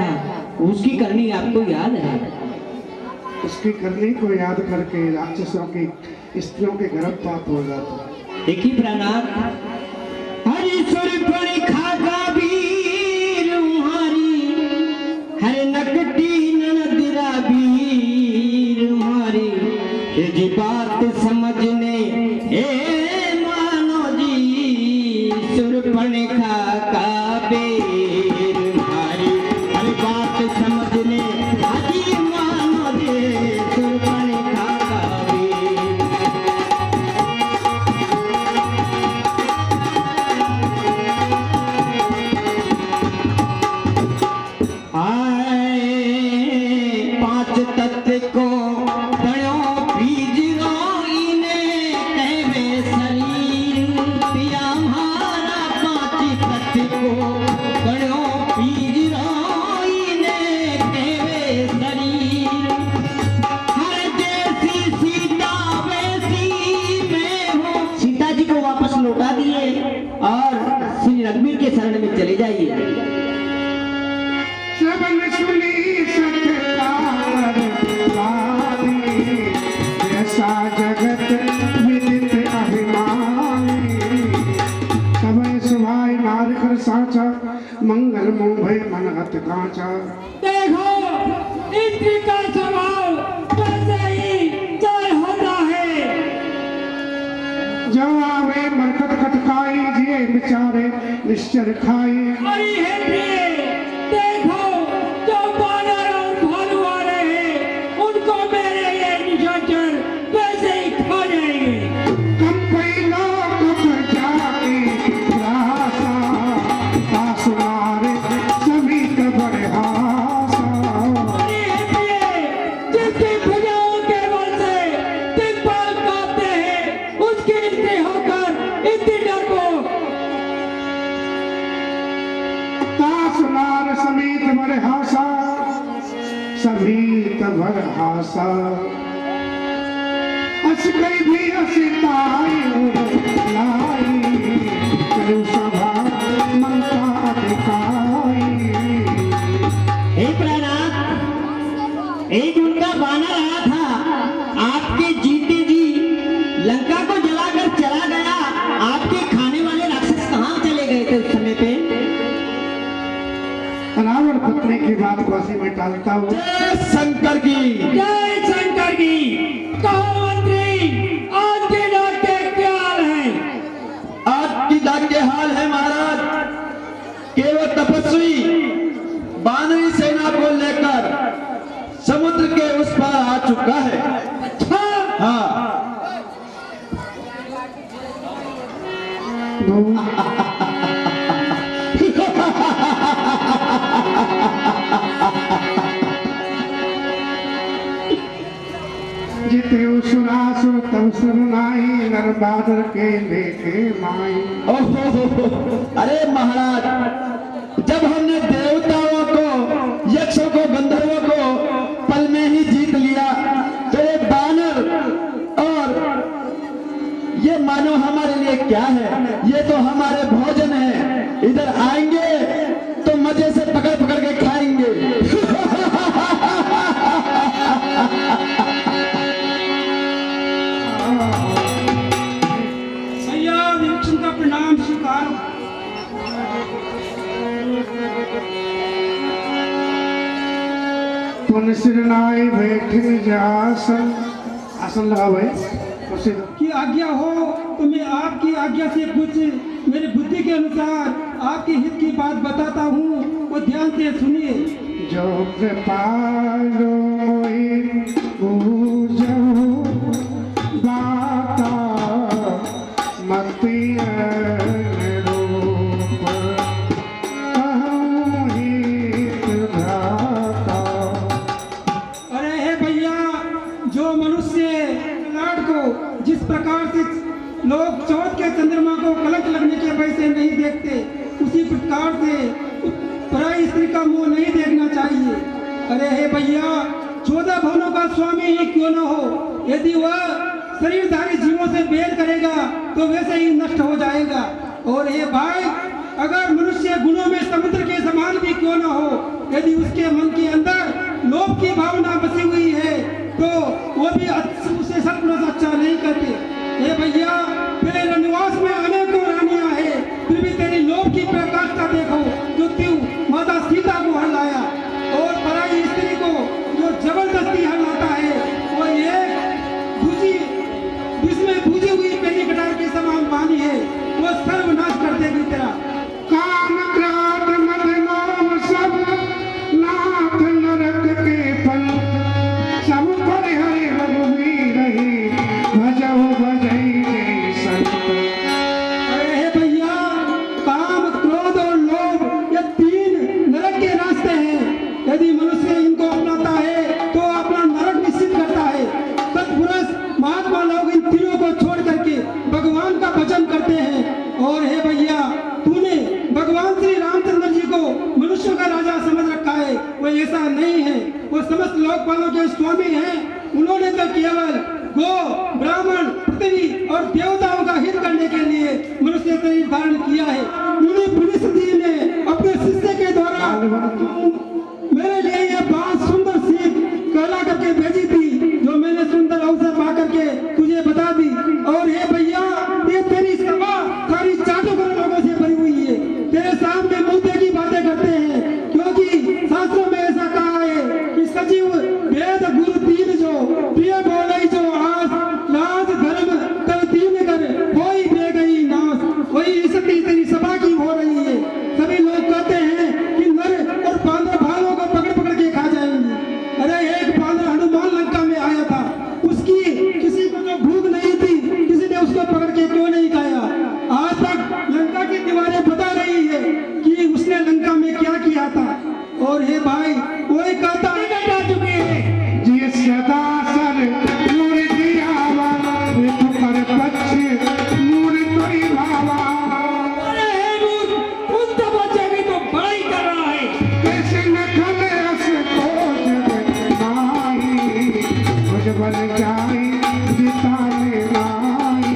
था, उसकी करनी आपको याद है? उसकी करनी को याद करके राक्षसों की स्त्रियों के गर्भपात हो जाते। एक ही प्राणात हरि सुरपण खागा वीर मारी, हर नकटी ननदिरा वीर मारी, ये जी बात समझने ए मानो जी, सुरपण खागा वीर मारी, हर बात समझने हाजी मानो जी, सुरपण खागा वीर। आए पांच तत्व को बड़ो बीजरो इने कहवे शरीर, पिया हमारा पांच तत्व को बड़ो बीजरो इने कहवे शरीर, हर जैसी सीता वैसी मैं हूँ। सीता जी को वापस लौटा दिए और श्री रघुवीर के शरण में चले जाइए। श्रवण सुनी सत्कार वाणी, ऐसा जगत विदित अभिमानी, समय सुभाय नारकर साचा, मंगल मोह मन हत कांचा। देखो इंद्र का स्वभाव कैसे ही जय होता है। जब आवे मरकत खटकाई, जिए बिचारे निश्चर खाई। अरे हे प्रिय, देखो जो बानर और भालू आ रहे हैं, उनको मेरे ये निशाचर वैसे ही खा जाएंगे। कम कोई लोग जाके रासा, पास मारे सभी का बड़े हासा। अरे हे प्रिय, जिसकी भुजाओं के बल से दिग्पाल कांपते हैं, उसके इंद्र होकर इंद्र डरपोक। तासुनार समेत बड़े हासा, सभी तबर हासा। अस गई भी असिताई लाई, करू सभा ममता दिखाई। हे प्रहलाद, एक उनका बानर आया था, आपके जीते जी लंका को जलाकर चला गया। आपके खाने वाले राक्षस कहाँ चले गए थे उस समय पे? रावण पत्नी की बात को ऐसे में टालता हूँ। जय शंकर की। जय शंकर की। कहो मंत्री, आज के डाक के क्या हाल है? आज की डाक के हाल है महाराज, केवल तपस्वी बानरी सेना को लेकर समुद्र के उस पार आ चुका है। अच्छा, हाँ, जिते सुरासुर तब सुनाई, नर बादर के देखे माई। ओहो, अरे महाराज, जब हमने देवताओं को, यक्षों को, गंधर्वों को पल में ही जीत लिया, तो ये बानर और ये मानो हमारे लिए क्या है? ये तो हमारे भोजन है। इधर आएंगे तो मजे से पकड़ पकड़ के खाएंगे। भैया विलक्षण का प्रणाम स्वीकार। पुन सिरनाई बैठे जासन। आसन लगा भाई, कुर्सी दो। की आज्ञा हो तो मैं आपकी आज्ञा से कुछ मेरी बुद्धि के अनुसार आपके हित की बात बताता हूँ, वो ध्यान से सुनिए। जो कृपालो पूजो दाता, मति रूप कहूँ हित भ्राता। अरे हे भैया, जो मनुष्य ललाट को जिस प्रकार से लोग चौथ के चंद्रमा को कलंक लगने के भय से नहीं देखते, उसी प्रकार से पराई स्त्री का मुंह नहीं देखना चाहिए। अरे हे भैया, 14 भवनों का स्वामी ही क्यों न हो, यदि वह शरीरधारी जीवों से भेद करेगा तो वैसे ही नष्ट हो जाएगा। और हे भाई, अगर मनुष्य गुणों में समुद्र के समान भी क्यों न हो, यदि उसके मन के अंदर लोभ की भावना बसी हुई है तो वो भी उसे सचमुच अच्छा नहीं करते। हे भैया, तेरे रनिवास में अनेकों रानियां हैं, फिर भी तेरी लोभ की प्रकाशता देखो जो तू माता सीता को हर लाया, और पराई स्त्री को जो जबरदस्ती हर लाता है वो एक बुझी हुई पेनी कटार के समान पानी है, वो सर्वनाश कर देगी तेरा। काम क्रोध मद मोह सब नाथ नरक के फल, सब पर हरि रघुवीर ही भजहु भजई जय संत। अरे हे भैया, काम क्रोध और लोभ ये तीन नरक के रास्ते हैं। यदि मनुष्य इनको अपनाता है तो अपना नरक निश्चित करता है। सत्पुरुष महात्मा लोग इन तीनों को छोड़ करके भगवान का भजन करते हैं। और हे भैया, तूने भगवान श्री रामचंद्र जी को मनुष्यों का राजा समझ रखा है, वो ऐसा नहीं है। वो समस्त लोकपालों के स्वामी हैं। उन्होंने तो केवल गो, ब्राह्मण, पृथ्वी और देवताओं का हित करने के लिए मनुष्य शरीर धारण किया है। मुनि पुलिसदी ने अपने शिष्य के द्वारा मेरे लिए ये बात सुंदर सीख कहला करके भेजी थी, जो मैंने सुंदर अवसर पा करके तुझे बता दी। और हे भैया, ये तेरी सभा सारी चाटुकर लोगों से भरी हुई है, तेरे सामने मुद्दे की बातें करते हैं, क्योंकि शास्त्रों में ऐसा कहा है कि सजीव वेद गुरु तीन जो प्रिय बोले जो आस राज धर्म तब तीन कर कोई बे गई नाश, वही स्थिति तेरी सभा की हो रही है। सभी लोग कहते हैं कि नर और बांदर भालू को पकड़ पकड़ के खा जाएंगे। अरे एक बांदर हनुमान लंका में आया था, उसकी किसी को जो भूख नहीं थी, किसी ने उसको पकड़ के क्यों नहीं खाया। आज तक लंका की दीवारें बता रही है कि उसने लंका में क्या किया था। और हे भाई, वही कहता है चुके हैं जिय सदा सर नूर दियावा, ऋतु पर पक्ष नूर तोई भावा। अरे हे मूर्ख, उन तो बच्चे भी तो बड़ाई कर रहा है। कैसे न खले अस को जग नाई, मुझ बन जाई जिताने नाई।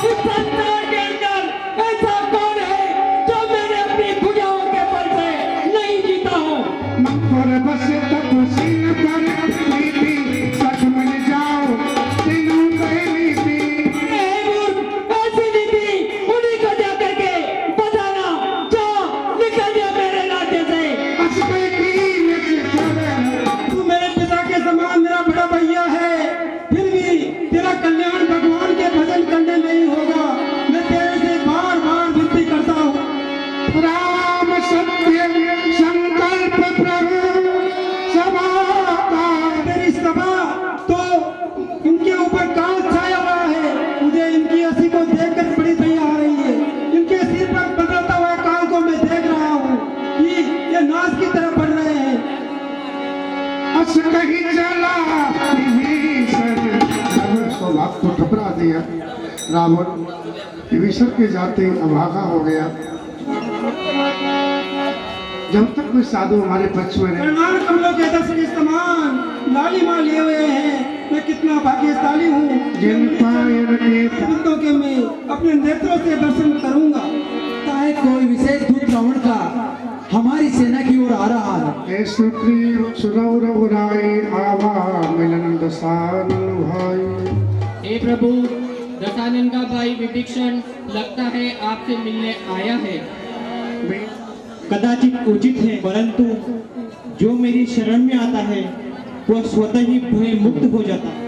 इस संसार के अंदर ऐसा कौन है जो मैंने अपनी भुजाओं के बल से नहीं जीता हो। पर बस तपसीन पर नीति, सच मन जाओ तीनों कहनी थी। हे मूर्ख, ऐसी नीति उन्हीं को जा करके बताना जो निकल जाए मेरे राज्य से। अस पे कीन से चले, तू मेरे पिता के समान मेरा बड़ा भैया है, फिर भी तेरा कल्याण भगवान के भजन करने में ही होगा। मैं तेरे से बार बार विनती करता हूँ। राम सत्य संकल्प प्रभु सभा। तेरी सभा तो इनके ऊपर काल छाया हुआ है, मुझे इनकी हंसी को देखकर बड़ी दया आ रही है। इनके सिर पर बदलता हुआ काल को मैं देख रहा हूँ कि ये नाश की तरफ बढ़ रहे हैं। अस कहीं चला विभीषण, तो बात को ठुकरा दिया रावण। विभीषण के जाते अभागा हो गया। जब तक कोई साधु हमारे पक्ष में रहे, करनाल कमलों के दर्शन के समान लालिमा लिए हुए हैं। मैं कितना भाग्यशाली हूँ जिन पायर के भक्तों के मैं अपने नेत्रों से दर्शन करूंगा। है कोई विशेष दूत रावण का हमारी सेना की ओर आ रहा है। हे सुग्रीव सुनौ रघुराई, आवा मिलन दसानन भाई। हे प्रभु, दशानन का भाई विभीषण लगता है आपसे मिलने आया है। कदाचित उचित है, परंतु जो मेरी शरण में आता है वह स्वतः ही भय मुक्त हो जाता है।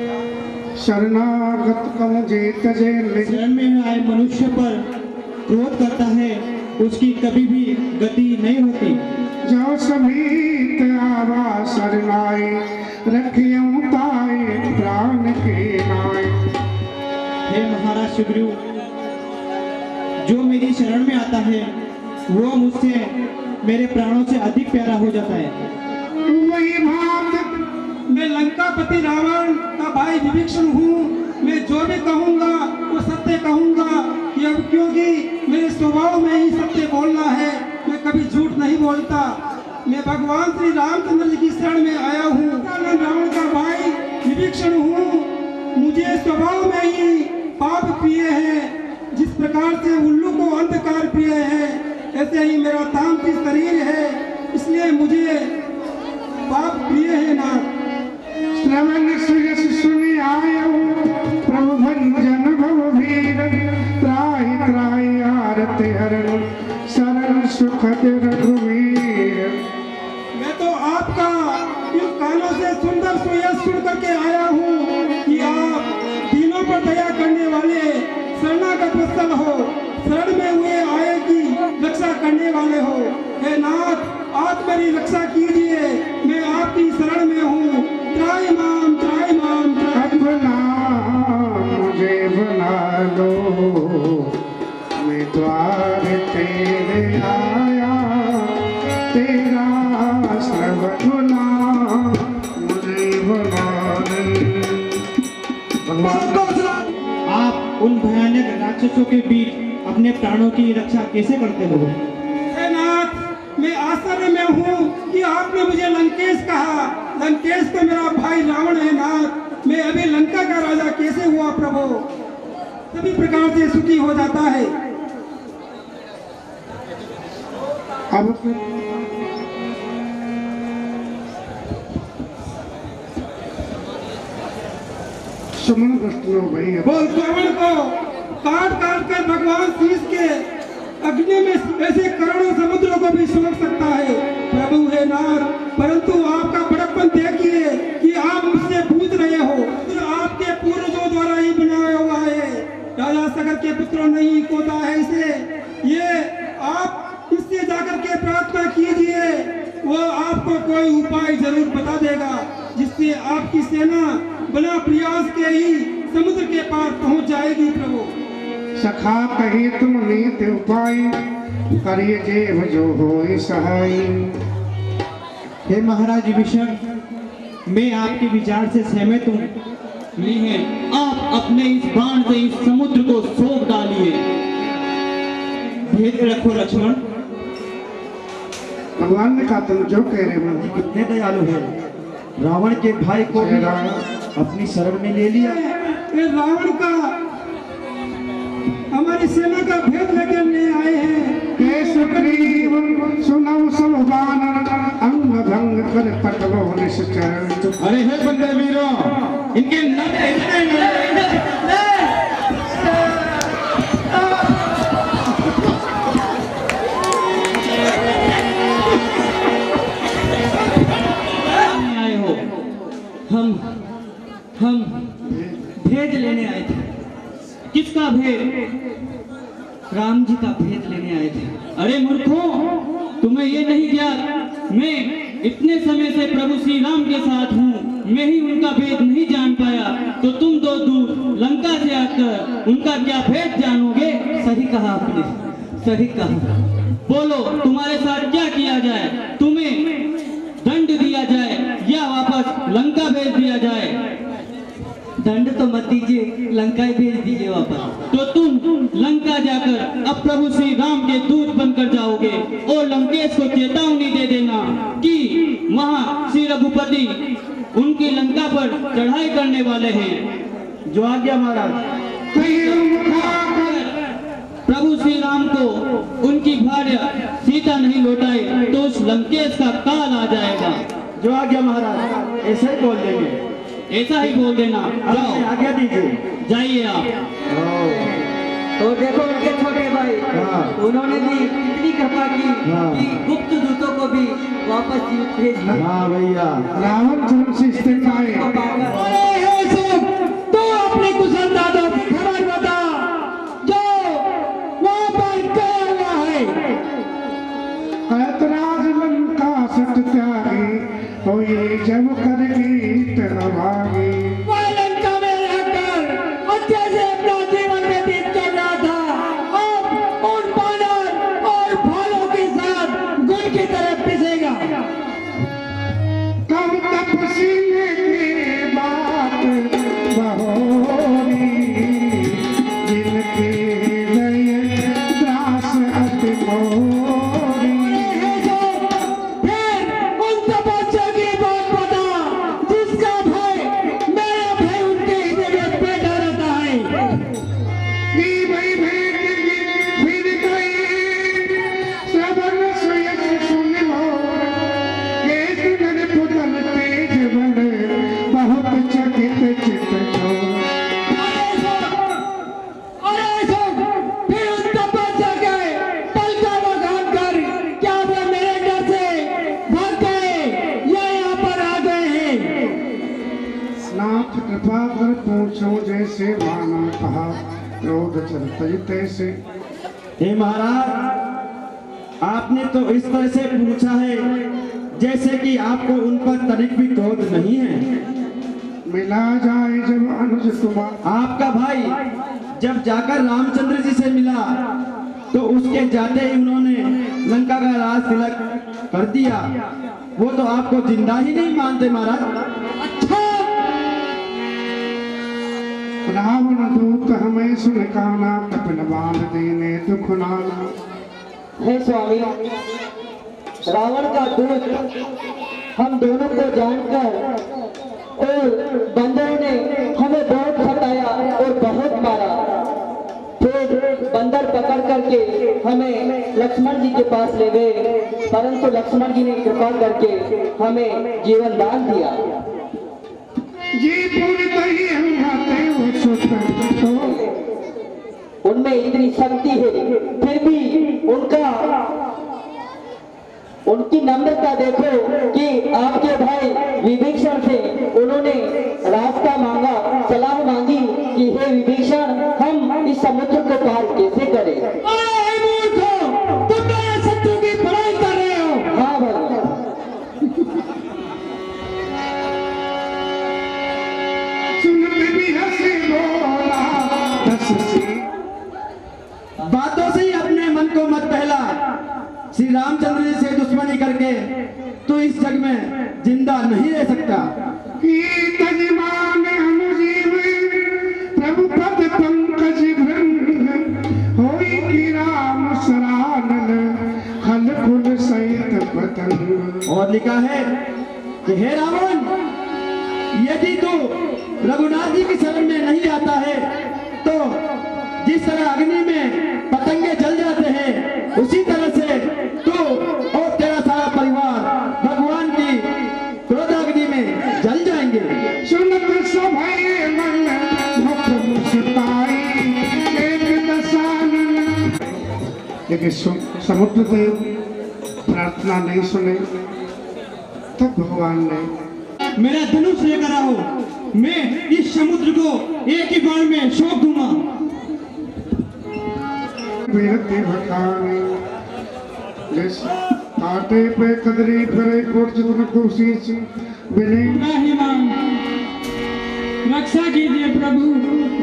शरणागत कम जेत जे, शरण में आए मनुष्य पर क्रोध करता है, उसकी कभी भी गति नहीं होती। जो समीत आवा शरणाई, रखियं ताई प्राण के नाई। हे महाराज सुग्रीव, जो मेरी शरण में आता है वो मुझसे मेरे प्राणों से अधिक प्यारा हो जाता है। वही बात मैं लंकापति रावण का भाई विभीषण हूँ। मैं जो भी कहूँगा वो सत्य कहूँगा, क्योंकि मेरे स्वभाव में ही सत्य बोलना है। मैं कभी झूठ नहीं बोलता। मैं भगवान श्री रामचंद्र जी की शरण में आया हूँ। मैं रावण का भाई विभीषण हूँ। मुझे स्वभाव में ही पाप प्रिय है। जिस प्रकार से उल्लू को अंधकार प्रिय है, ऐसे ही मेरा तामसी शरीर है। इसलिए मुझे पाप प्रिय है नाथ। श्रवण सुयस सुनि आयो प्रभु भंजन भव भीर त्राहि त्राहि आरति हरण शरण सुखद रघुवीर। मैं तो आपका इन कानों से सुंदर सुयस सुन करके आया हूँ कि आप दीनों पर दया करने वाले शरणागत वत्सल हो, शरण में हुए आए की रक्षा करने वाले हो। हे नाथ, आप मेरी रक्षा कीजिए, मैं आपकी शरण में हूँ। त्राहि माम त्राहि माम त्राहि। अपना मुझे बना लो, मैं द्वार तेरे आया, तेरा सर्वगुना मुझे बना दे। भगवान आप उन भयानक राक्षसों के बीच अपने प्राणों की रक्षा कैसे करते हो? हे नाथ, मैं आश्चर्य में हूँ कि आपने मुझे लंकेश कहा। लंकेश तो मेरा भाई रावण है नाथ। मैं अभी लंका का राजा कैसे हुआ प्रभु? सभी प्रकार से सुखी हो जाता है। अब सुमन प्रश्न भैया बोल रावण को काट काट कर भगवान शीश के अग्नि में ऐसे करोड़ों समुद्रों को भी सोख सकता है प्रभु है नाथ। परंतु आपका बड़प्पन देखिए कि आप मुझसे पूछ रहे हो, तो आपके पूर्वजों द्वारा ही बनाया हुआ है। राजा सगर के पुत्रों नहीं कोता है इसे। ये आप इससे जाकर के प्रार्थना कीजिए, वो आपको कोई उपाय जरूर बता देगा जिससे आपकी सेना बिना प्रयास के ही समुद्र के पार पहुंच जाएगी प्रभु। सखा कही तुम नीत उपाय, करिए जेव जो होय सहाय। हे महाराज विभीषण, मैं आपके विचार से सहमत हूँ। लेकिन आप अपने इस बाण से इस समुद्र को सोख डालिए। भेद रखो लक्ष्मण। भगवान ने कहा तुम जो कह रहे हो। कितने दयालु है, रावण के भाई को भी अपनी शरण में ले लिया। ये रावण का हमारी सेना का भेद लेकर ले आए हैं। के सुग्रीव सुनौ सब बानर, अंग भंग कर पटलो निश्चर। अरे हे बंदे वीरों, इनके आए हो। हम भेद लेने आए थे। किसका भेद? राम जी का भेद लेने आए थे। अरे मूर्खों, तुम्हें ये नहीं ज्ञात मैं इतने समय से प्रभु श्री राम के साथ हूँ, मैं ही उनका भेद नहीं जान पाया तो तुम दो दूत लंका से आकर उनका क्या भेद जानोगे? सही कहा आपने, सही कहा। बोलो, तुम्हारे साथ क्या किया जाए? तुम्हें दंड दिया जाए या वापस लंका भेज दिया जाए? दंड तो मत दीजिए, लंका ही भेज दीजिए वापस। तो तुम लंका जाकर अब प्रभु श्री राम के दूत बनकर जाओगे और लंकेश को चेतावनी दे देना कि वहाँ श्री रघुपति उनकी लंका पर चढ़ाई करने वाले हैं। जो आज्ञा महाराज। प्रभु श्री राम को उनकी भार्या सीता नहीं लौटाई तो उस लंकेश का काल आ जाएगा। जो आज्ञा महाराज, ऐसा ही बोल देंगे। ऐसा ही बोल देना। जाओ, आज्ञा दीजिए। जाइए आप। तो देखो उनके छोटे भाई, उन्होंने भी इतनी कृपा की कि गुप्त दूतों को भी वापस भेज दिया। हाँ भैया, रावण जन्म से स्थिर आए। तो अपने कुशल दादों की खबर बता जो वहाँ पर क्या हुआ है। ऐतराज लंका सत त्यागी, होई जब कर गीत नभागी। वह लंका में रहकर अच्छे से अपना जीवन व्यतीत कर रहा था। अब उन बानर और भालों के साथ गुड़ की तरफ पिसेगा। कब तक सीने की बात बहोरी, जिनके हृदय त्रास अति मोरी। फिर उन तपस्या की बात बता जिसका भय मेरा भय उनके हृदय में बैठा रहता है। की भई भेंट की फिर गई, श्रवण सुयस सुन हो कृपा कर पूछो जैसे माना कहा क्रोध चलते तैसे। हे महाराज, आपने तो इस तरह से पूछा है जैसे कि आपको उन पर तनिक भी क्रोध नहीं है। मिला जाए जब अनुज तुम्हारा, आपका भाई जब जाकर रामचंद्र जी से मिला तो उसके जाते ही उन्होंने लंका का राज तिलक कर दिया। वो तो आपको जिंदा ही नहीं मानते महाराज। रावण दूत हमें सुन काना, कपिल बाण देने दुख नाना। हे स्वामी, रावण का दूत हम दोनों को जानकर और बंदरों ने हमें बहुत सताया और बहुत मारा। फिर बंदर पकड़ करके हमें लक्ष्मण जी के पास ले गए, परंतु लक्ष्मण जी ने कृपा करके हमें जीवन दान दिया। जी पूरी ही हम खाते वो सुत तो उनमें इतनी शक्ति है, फिर भी उनकी नम्रता देखो कि आपके भाई विभीषण से उन्होंने रास्ता मांगा, सलाह मांगी कि हे विभीषण, हम इस समुद्र को पार कैसे करें। तुम तो ये शत्रु की बड़ाई कर रहे हो। हाँ भाई, सुनते भी हंसी बोला हंसी। बातों से ही अपने मन को मत बहला। श्री रामचंद्र जी से दुश्मनी करके तू इस जग में जिंदा नहीं रह सकता। तजमान अनुजीव प्रभु पद पंकज भृंग, होई की राम सरानन खल कुल सहित पतंग। और लिखा है कि हे रावण, यदि तू रघुनाथ जी की शरण में नहीं आता है तो जिस तरह अग्नि में पतंगे जल जाते हैं उसी तरह से तू और तेरा सारा परिवार भगवान की क्रोधाग्नि में जल जाएंगे। सुनत सभय मन मुख मुस्काई एक दशानन। लेकिन समुद्र देव प्रार्थना नहीं सुने तब भगवान ने मेरा धनुष लेकर आओ, मैं इस समुद्र को एक ही बार में शोक दूंगा। बेहते भकाने जैसे काटे पे कदरी फिरे कोट जितने कोशिश बिने। इब्राहिम, रक्षा कीजिए प्रभु,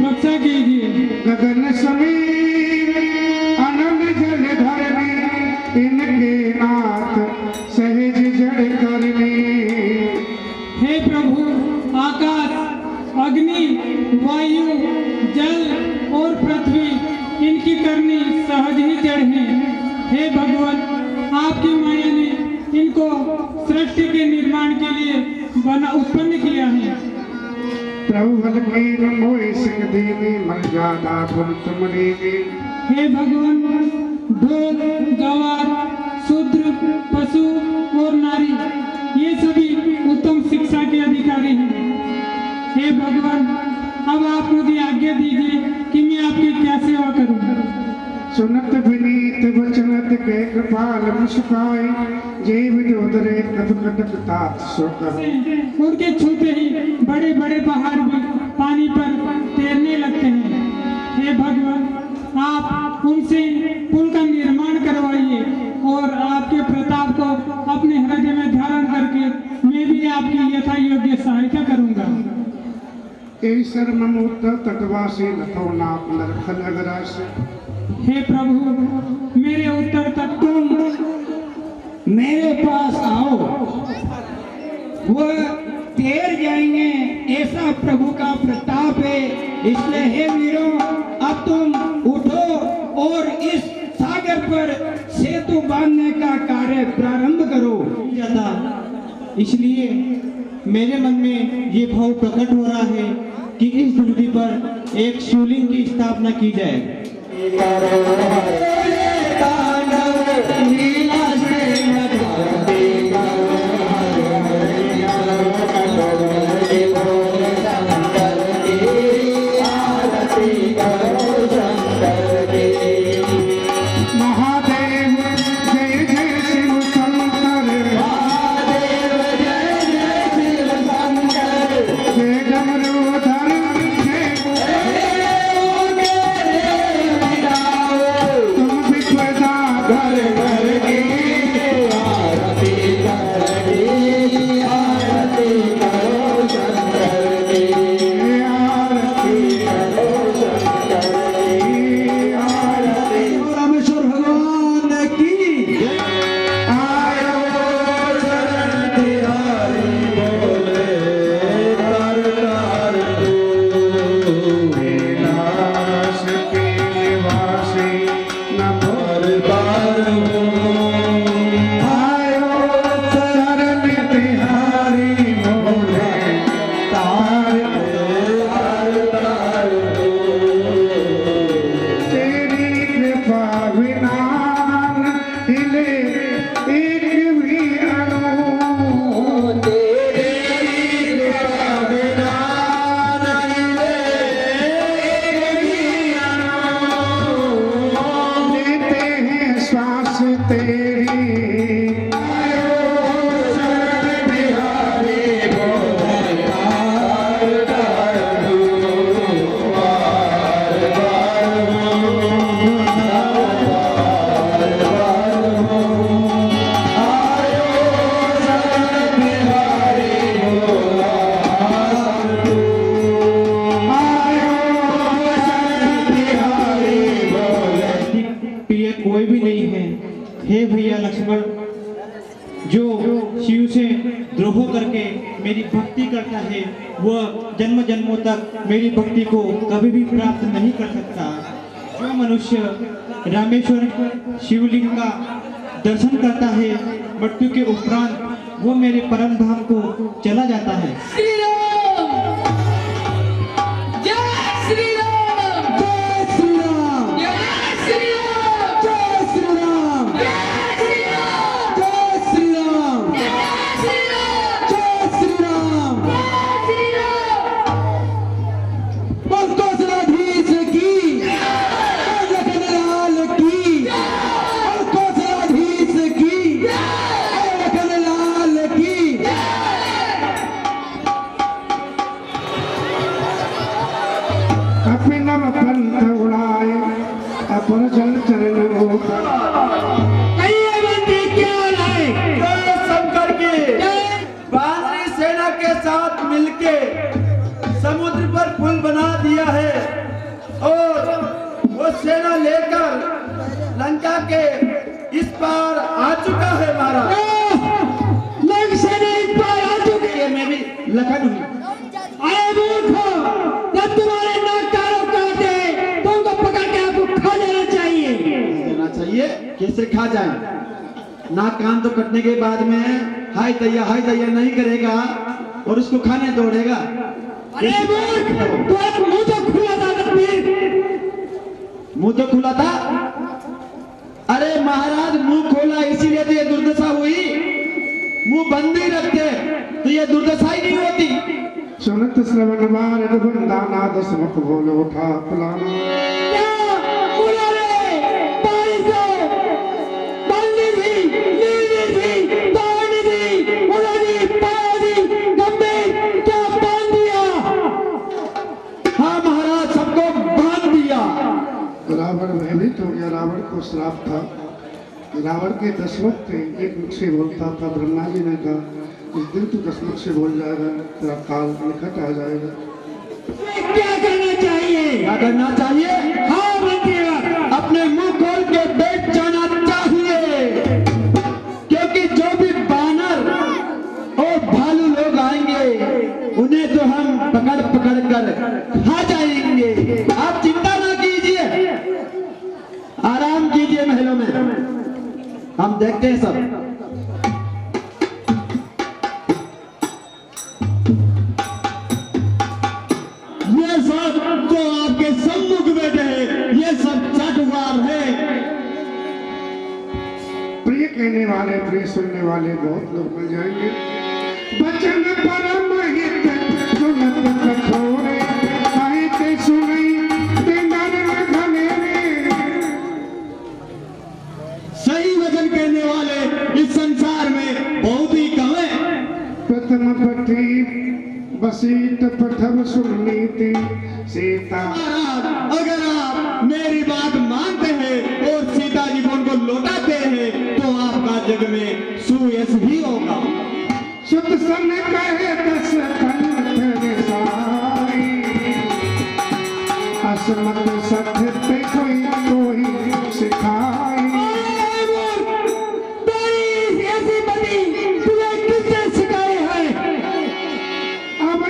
रक्षा कीजिए। गगन समीर अनंत जल धरने, इनके नाथ सहज जड़ करने। हे प्रभु, आकाश, अग्नि, वायु, जल और पृथ्वी, इनकी करनी सहज ही जड़ है। हे भगवान, आपकी माया ने इनको सृष्टि के निर्माण के लिए उत्पन्न किया है। प्रभु बलवीर मोहि सिंह दीनी, मन जादा गुण तुम दीनी। हे भगवान, ढोल, गवार, शूद्र, पशु और नारी, ये सभी उत्तम शिक्षा के अधिकारी हैं। हे भगवान, अब आप मुझे आज्ञा दीजिए कि मैं आपकी क्या सेवा करूं। सुनत विनीत वचनत के कृपाल मुस्काई, जीव जोदरे कथ कटक तात सोकर। उनके छूते ही बड़े बड़े पहाड़ भी पानी पर तैरने लगते हैं। हे भगवान, आप उनसे पुल का निर्माण करवाइए और आपके प्रताप को अपने हृदय में धारण करके मैं भी आपकी यथा योग्य सहायता करूंगा। केसर ममूत तटवासी लथो नाप नरखल अगरास। हे प्रभु, मेरे उत्तर तक तुम मेरे पास आओ, वह तैर जाएंगे, ऐसा प्रभु का प्रताप है। इसलिए हे वीरों, अब तुम उठो और इस सागर पर सेतु बांधने का कार्य प्रारंभ करो। इसलिए मेरे मन में ये भाव प्रकट हो रहा है कि इस धरती पर एक शिवलिंग की स्थापना की जाए। महादेव जय जय शिव शंकर, जय डमरू लेते हैं श्वास तेरी प्रिय कोई भी नहीं है। हे भैया लक्ष्मण, जो शिव से द्रोह करके मेरी भक्ति करता है वह जन्म जन्मों तक मेरी भक्ति को कभी भी प्राप्त नहीं कर सकता। जो मनुष्य रामेश्वर शिवलिंग का दर्शन करता है मृत्यु के उपरांत वो मेरे परम धाम को चला जाता है। श्री राम, जय श्री राम, जय श्री राम, जय श्री राम, जय श्री राम, जय श्री राम, जय श्री राम, जय श्री राम, जय श्री राम। जय श्री राम। बोल कौशलाधीश की, बोल लखनलाल की, बोल कौशलाधीश की, बोल लखनलाल की। कपिनव पंथ उड़ाए अपर जल चरण होकर कहिए बंदी क्या लाए? शंकर की बानरी सेना के साथ मिलके समुद्र पर पुल बना दिया है और वो सेना लेकर लंका के इस पार आ चुका है महाराज। लंग से नहीं पार आ चुके। मैं भी लखन हूँ। अरे मूर्खो, जब तुम्हारे नाक कारों काटे तुमको पकड़ के आपको खा लेना चाहिए। देना चाहिए, कैसे खा जाए? नाक कान तो कटने के बाद में हाय दैया नहीं करेगा और उसको खाने दौड़ेगा। अरे मूर्ख, तुम्हारा मुंह तो खुला था तकबीर। मुंह तो खुला था। अरे महाराज, मुंह खोला इसीलिए तो ये दुर्दशा हुई। मुंह बंद ही रखते तो ये दुर्दशा ही नहीं होती। सुनत श्रवण बार रघुनंदनाद समत बोल उठा फलाना। क्या बोला रे? बारिश हो, बंदी थी, नीली थी, दौड़नी थी, उड़ानी, पानी, गंभीर, क्या बांध दिया? हाँ महाराज, सबको बांध दिया। रावण भयभीत हो गया। रावण को श्राप था। रावण के 10 मुख थे। एक मुख से बोलता था। ब्रह्मा जी ने कहा इस दिन तू 10 मुख से बोल जाएगा तेरा काल निकट आ जाएगा। क्या करना चाहिए? क्या करना चाहिए? हाँ मंत्री, अपने मुंह खोल के बैठ जाना चाहिए, क्योंकि जो भी बानर और भालू लोग आएंगे उन्हें तो हम पकड़ पकड़ कर खा जाएंगे। आप चिंता ना कीजिए, आराम कीजिए महलों में, हम देखते हैं सब। ये सब जो आपके सम्मुख बैठे हैं ये सब चटवार है। प्रिय कहने वाले, प्रिय सुनने वाले बहुत लोग मिल जाएंगे। बचन परम हित सुनत कठोरे साहित्य सुनई तेंदर घनेरे। सही वचन कहने वाले इस संसार में बहुत ही कम है। प्रथम पठी बसीत पठव सुनीति सीता। महाराज, अगर आप मेरी बात मानते हैं और सीता जी को उनको लौटाते हैं तो आपका जग में सुयश ही होगा। सुत सन कहे 10 कंठ साई असमत सत्य ते कोई सिखाई। तेरी ऐसी बनी तुम्हें किसने सिखाई है? अब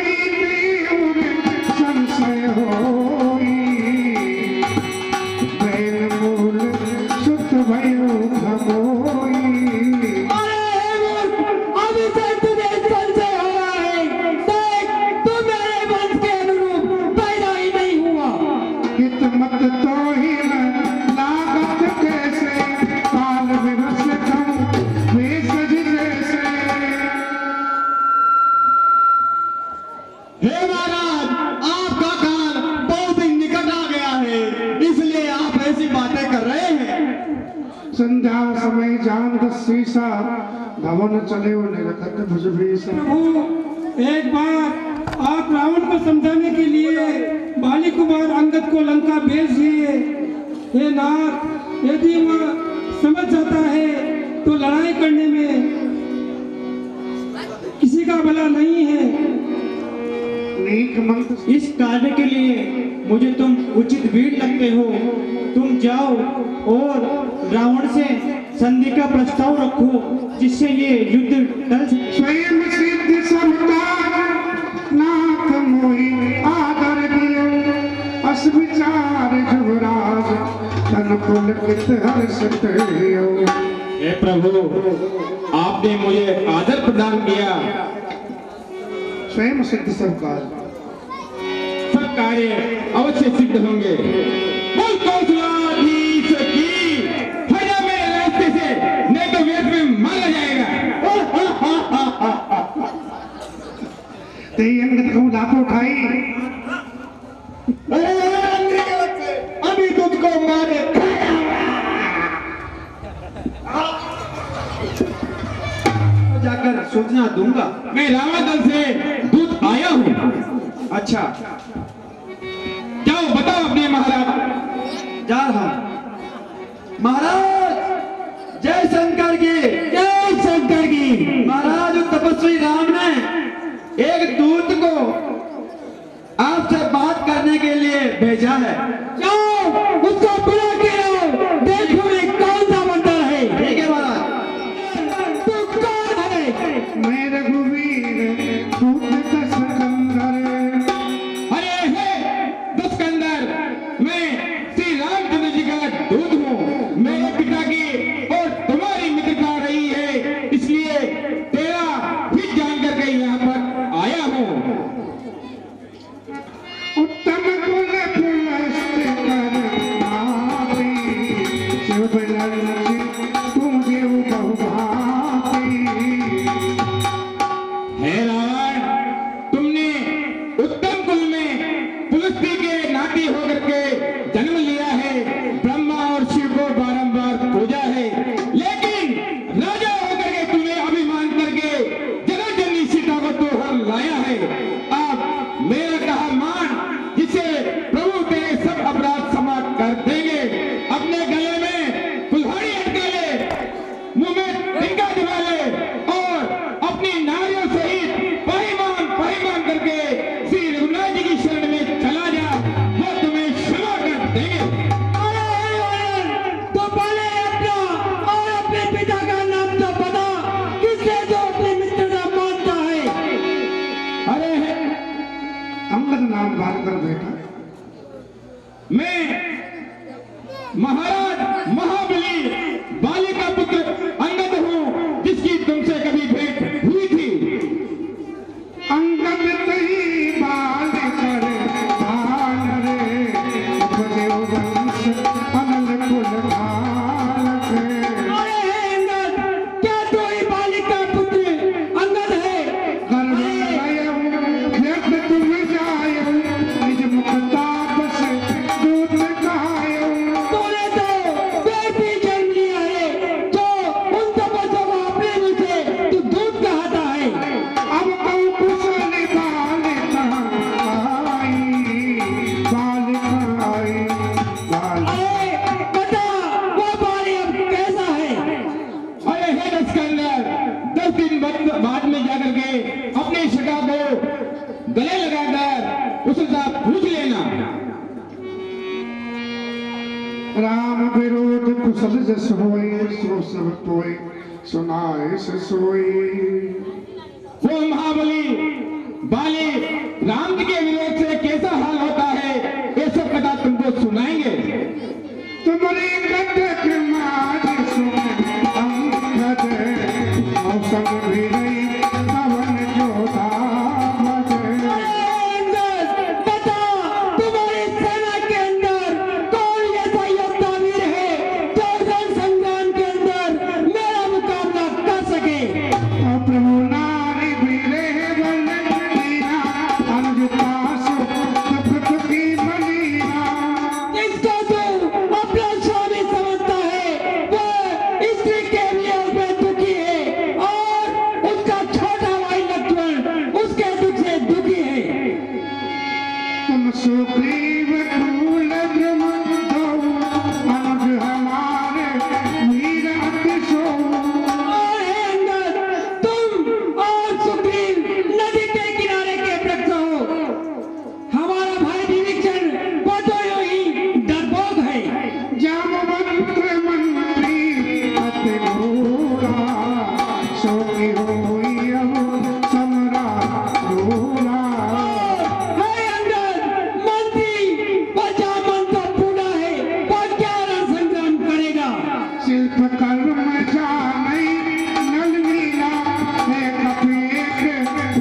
संशय होई बैल मूल सुत भयो खमोई। अभी से तुझे संशय हो रहा है। देख, तू मेरे वंश के अनुरूप पैदा ही नहीं हुआ। हित हे महाराज, आपका काल बहुत ही निकट आ गया है, इसलिए आप ऐसी बातें कर रहे हैं। संध्या समय जान दसीसा भवन चले हो निरखत भुजभीसा। प्रभु, एक बार आप रावण को समझाने के लिए बाली कुमार अंगद को लंका भेज दिए। हे नाथ, यदि वह समझ जाता है तो लड़ाई करने में किसी का भला नहीं है। नीक मंत्र इस कार्य के लिए मुझे तुम उचित वीर लगते हो। तुम जाओ और रावण से संधि का प्रस्ताव रखो, जिससे ये युद्ध टल सके। स्वयं सिद्ध समता नाथ मोहि आदर दियो, अस विचार जुवराज तन पुलकित हर्षित हियो। हे प्रभु, आपने मुझे आदर प्रदान किया। स्वयं सिद्ध सरकार सब कार्य अवश्य सिद्ध होंगे। बोल कौशलाधीश की, हटा मेरे रास्ते से, नहीं तो वेद में मारा जाएगा। ते अंगद को लातो उठाई। अभी तुझको मारे जाकर सूचना दूंगा। मैं रावण दल से दूत आया हूँ। अच्छा, जाओ बताओ अपने महाराज। जा रहा हूं। महाराज, जय शंकर की, जय शंकर की। महाराज, तपस्वी राम ने एक दूत को आपसे बात करने के लिए भेजा है। जाओ, उसको बुला के आओ, देखो ये कौन सा मंत्र है। ठीक है महाराज। तू कौन है? मैं रघुवीर दूत दशकंदर। अरे हे दुष्कंदर, मैं श्री रामचंद्र जी का दूत हूँ। मेरे पिता की और तुम्हारी मित्रता रही है, इसलिए तेरा हित जान करके यहाँ पर आया हूँ। उत्तम कुल पुलस्त कर भाती, शिव लक्ष्मी तुझे बहुभाती। हे रावण, तुमने उत्तम कुल में पुलस्ती के नाती होकर के जन्म लिया है, ब्रह्मा और शिव को बारंबार पूजा है, लेकिन राजा होकर के तुमने अभिमान करके जगत सीता को तो हर लाया है। अब मेरा कहा मान, जिसे प्रभु तेरे सब अपराध समाप्त कर देंगे। अपने गले में कुल्हाड़ी अटका ले, मुंह में टिक्का दिला ले और अपनी नारियों सहित पाईमान करके श्री रघुनाथ जी की शरण में चला जा, वो तुम्हें क्षमा कर देंगे। तो पहले अपना और अपने पिता का नाम तो बता, किससे जो अपनी मित्रता मानता है। अरे अंगद नाम बात कर बेटा। मैं महाराज महाबली बाली का पुत्र अंगद हूँ, जिसकी तुमसे कभी भेंट हुई थी। अंगद तही बाल कर भाल रे, उपजे वंश अनल कुल भाल रे। अरे हे अंगद, क्या तू ही बालिक का पुत्र अंगद है? गर्भ भयं व्यर्थ तुम जायो, निज मुख ताप से दूत कहायो। तूने तो बेटी जन्म लिया है, जो उन तपस्या को अपने मुंह से तू दूध कहता है। अब कौ कुशल बाल कहाई, बाल कहाई, बाल। अरे बता, वो बाली अब कैसा है? अरे हे दशकंदर, 10 दिन बाद में जाकर के अपने सगा को गले लगाकर उससे पूछ लेना। राम विरोध कुशल जस होए, सो सब कोई सुनाए से सोई। वो महाबली बाली राम जी के विरोध से कैसा हाल होता है, ये सब कथा तुमको सुनाएंगे। तुम्हारी कटक माज सुन अंगद, मौसम भी नहीं पवन जोधा बजे। अंगद, बता, तुम्हारी सेना के अंदर कौन ऐसा योद्धा वीर है जो रण संग्राम के अंदर मेरा मुकाबला कर सके? प्रभु नारी वीरे बल दीना,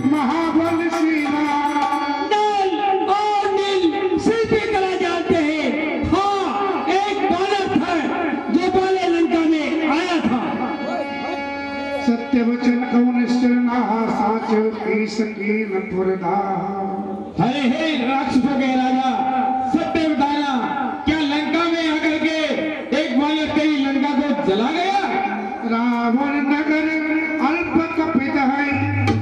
महाबल श्री राम। नल और नील शिल्पी कला जानते हैं। हाँ, एक बालक था जो पहले लंका में आया था। सत्य वचन कौ निश्चल ना साचो ईश की न पुरदा। अरे हे राक्षसों के राजा, सत्य बताना, क्या लंका में आकर के एक बालक तेरी लंका को जला गया? रावण नगर अल्प कपित है,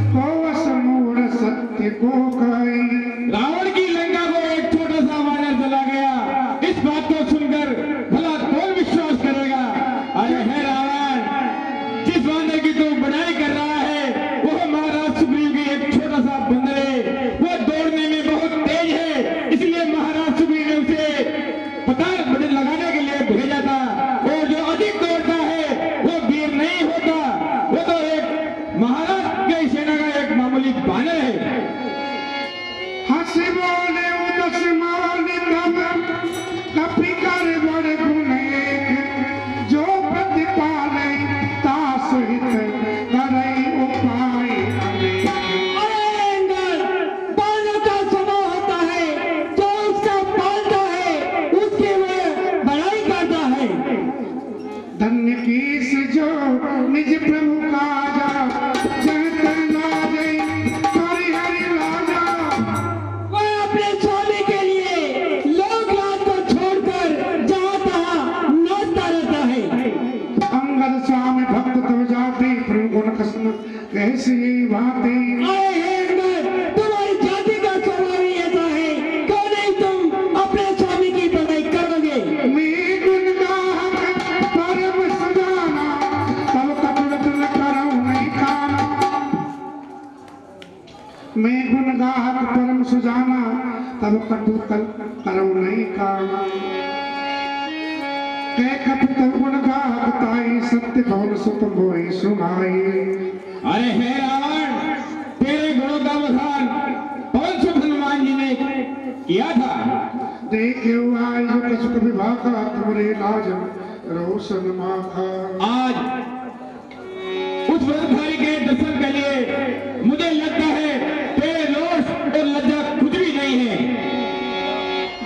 को समूढ़ सत्य को कही। रावण की लंका को एक छोटा सा वानर जला गया। इस बात को सुनकर भला कौन विश्वास करेगा? अरे हे रावण, जिस वानर की तू बड़ाई कर रहा है वो महाराज सुग्रीव की एक छोटा सा बंदर है। वो दौड़ने में बहुत तेज है, इसलिए महाराज सुग्रीव ने उसे पता लगाने के लिए भेजा था। और जो अधिक दौड़ता है वो वीर नहीं होता, वो तो एक महाराज की सेना का एक मामूली बानर है। हंसी बोले उदस मानी तब कपि कर बड़ गुण एक, जो प्रतिपाले तास हित करई उपाय अनेक। अरे इंद्र, बालक का स्वभाव होता है, जो उसका पालता है उसकी वह बड़ाई करता है। धन्य कीस जो निज प्रभु काजा, जहत लाजै हरि राजा। वह अपने स्वामी के लिए लोक लाज को छोड़कर जहाँ तहाँ नाचता रहता है। अंगद स्वामी भक्त तो जाति, प्रभु गुण कसन कैसी बातें। अरे हे इंद्र, तुम्हारी जाति का स्वभाव ही ऐसा है, क्यों नहीं तुम अपने स्वामी की बड़ाई करोगे? मैं गुण गाहक परम सजाना, तब कटुरत न करऊं नहीं काना। मैं गुण गाहक परम सुजाना, तब कटुतल करऊं नहीं काना। कह कपित गुण गाहक ताई, सत्य कौन सुत मोहि सुनाई। अरे हे रावण, तेरे गुणों का बखान कौन से हनुमान जी ने किया था? देखे आज कसुक विभागा, तुमरे लाज रोशन माखा। आज उस व्रतधारी के दर्शन के लिए मुझे लगता है तेरे रोष और लज्जा कुछ भी नहीं है।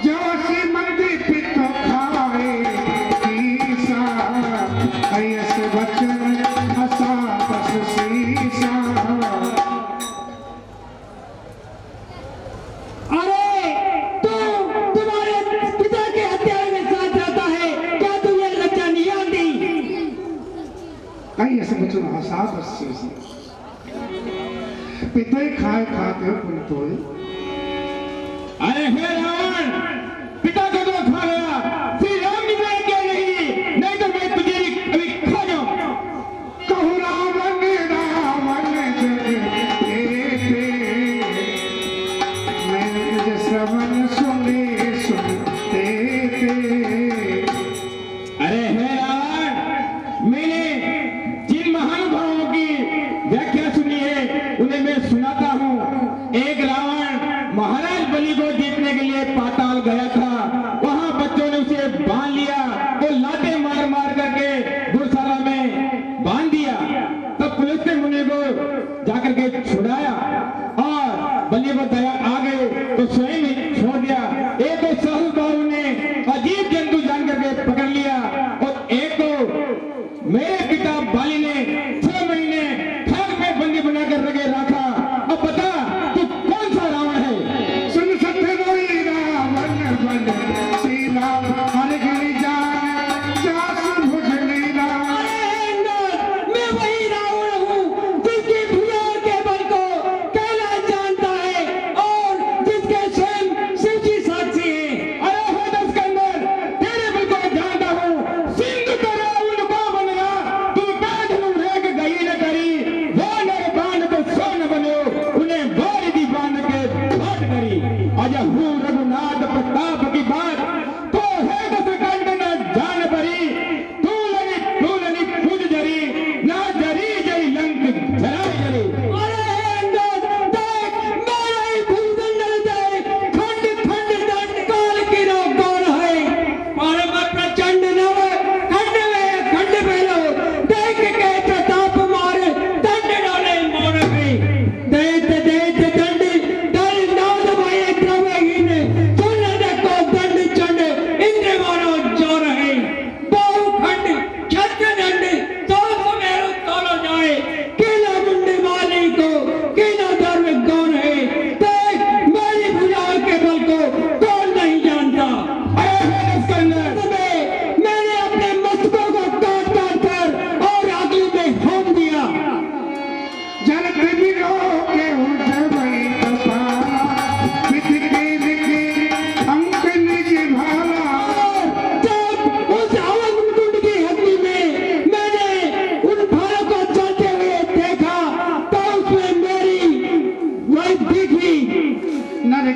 जो सी मंदिर पितो खाए ईसा, ऐसे वचन हसा बस सीसा। अरे तू तुम्हारे पिता के हत्यारे में साथ रहता है, क्या तुम्हें लज्जा नहीं आती? ऐसे वचन हसा बस सीसा। पिता ही खाए खाते हो पुन तो। अरे हे रावण, पिता को तो खा गया, श्री राम की बात क्या नहीं? नहीं तो मैं तुझे भी अभी खा जाऊं। कहु रावण रावण जग केते, मैं निज श्रवण सुने सुनते थे। अरे हे रावण, मैंने जिन महानुभावों की व्याख्या सुनी है उन्हें मैं सुनाता हूँ। एक रावण महाराज बलि को जीतने के लिए पाताल गया था। वहां बच्चों ने उसे बांध लिया और लाते मार मार करके घुड़शाला में बांध दिया। तब पुलिस ने मुनि को जाकर के छुड़ाया और बलि को दया आ गए तो स्वयं ही छोड़ दिया। एक को सहस बाबू ने अजीब जंतु जान करके पकड़ लिया और एक को मेरे पिता बाली ने 6 महीने खाक में बंदी बनाकर रखे रखा। अब बता तू कौन सा रावण है? सुन सत्य रोई रावण बन सीला, हर गिरी जान जास भुज लीला। अरे इंद्र, मैं वही रावण हूँ जिसकी भुजाओं के बल को कैलाश जानता है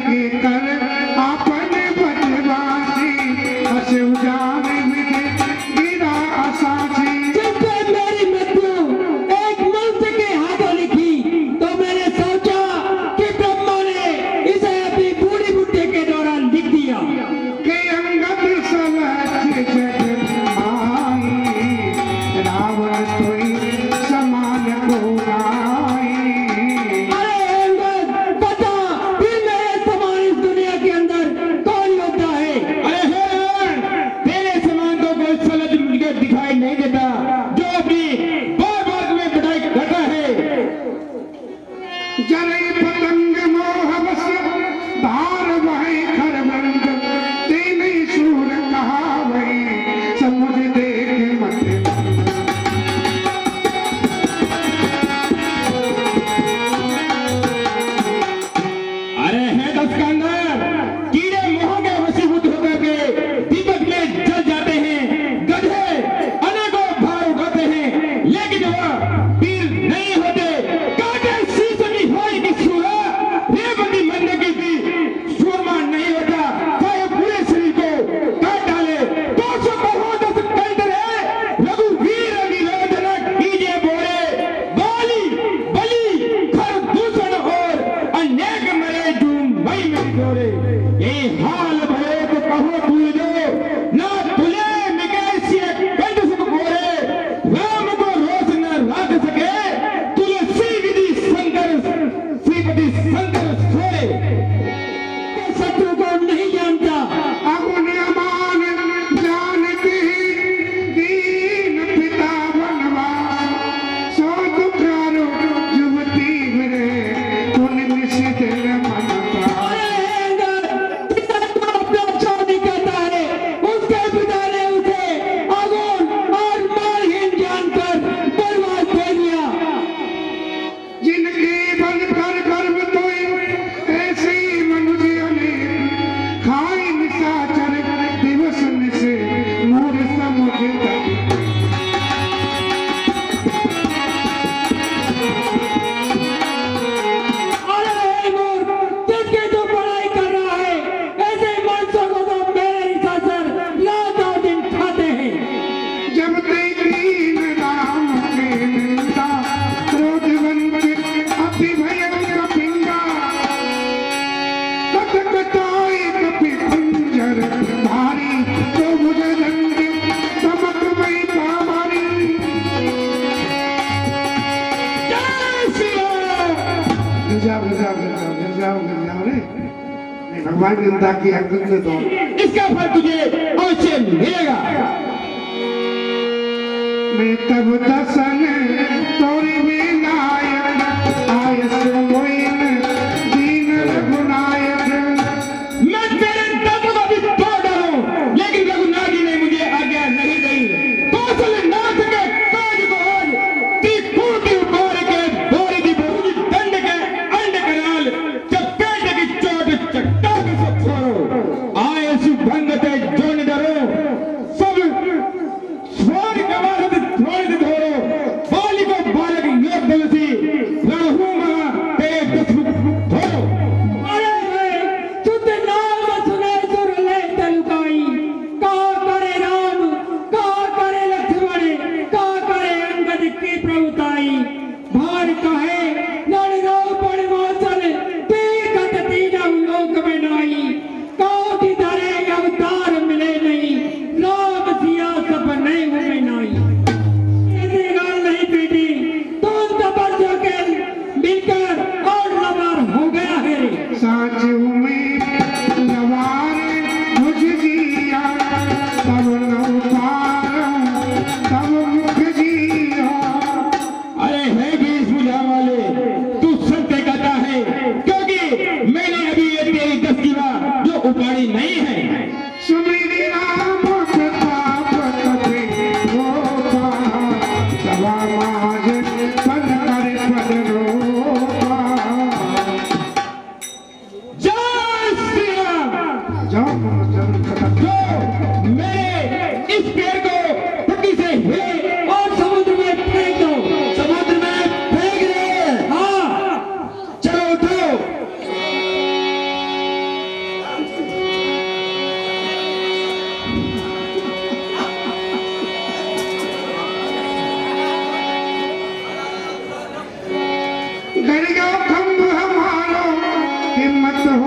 के कर आपने बदमाशी हसे उजाने में गिरा आसासी जब मेरी मृत्यु एक मनुष्य के हाथों लिखी तो मैंने सोचा कि ब्रह्मा ने इसे अपनी बूढ़ी बुढ़े के दौरान लिख दिया के अंगद सलच जग आई रावण कोई समान को नाई अरे अंगद बता फिर मेरे समान इस दुनिया के अंदर कौन योद्धा है अरे हे तेरे समान तो कोई सलज मुझे दिखाई नहीं देता जो अपनी बार में बढ़ाई करता है। जरई पतंग मोहवश धार वही खरबंद तीन सूर कहा वही समुझ देख मत अरे है दस्कंदर कीड़े मोह के वशीभूत होकर के दीपक में जल जाते हैं गधे अनेकों भार उठाते हैं लेकिन वह वीर नहीं होते काटे शीश की होई की सूरा रेवती मंडे की भी सूरमा नहीं होता चाहे पूरे शरीर को काट डाले 200 करोड़ दस कंठ है रघुवीर विरोधन कीजिए बोले बाली बलि खर दूषण और अनेक मरे डूम मई में डोरे ये हाल भरे तो कहो भूल दो ना तुले मिगैसिए कंठ सुख गोरे राम को रोष न राख सके तुलसी विधि शंकर श्रीपति शंकर सोए शत्रु को नहीं जानता अगुन अमान जानती दीन पिता बनवास सो दुखारो युवती मेरे पुन निशित मन अरे अंगद पिता को अपना छोड़ कहता है उसके पिता ने उसे अगुण और मालहीन जानकर बर्बाद कर दिया जिनकी बन कर गर्भ तो ऐसे मनुष्य ने खाई निशाचर दिवस से मूर समुझता अरे मूर्ख जिसकी तू पढ़ाई कर रहा है ऐसे मनुष्यों को तो मेरे निशाचर रात दिन खाते हैं जब दीन राम के निंदा क्रोध वंचित अति भयंकर पिंगा कटकटाई कपि कुंजर भारी तो मुझे दंड समक मई कामारी जय श्री राम। गिर जाओ रे नहीं, भगवान की निंदा की अंकल से दो इसका फल तुझे अवश्य मिलेगा। मैं तब दसन तोरी विनायक आयस मोइन दीन रघुनायक मैं तेरे दर्द को भी तोड़ डालूं लेकिन रघुनाथ जी ने मुझे आज्ञा नहीं दी कौशल नाथ के काज को आज तीखूर की उबार के बोरी दी बहुजी दंड के अंड कराल चपेट की चोट चट्टान से छोड़ो आए सुभंग ते जोन डरो सब स्वर गवाद थोड़ धोरो बाली को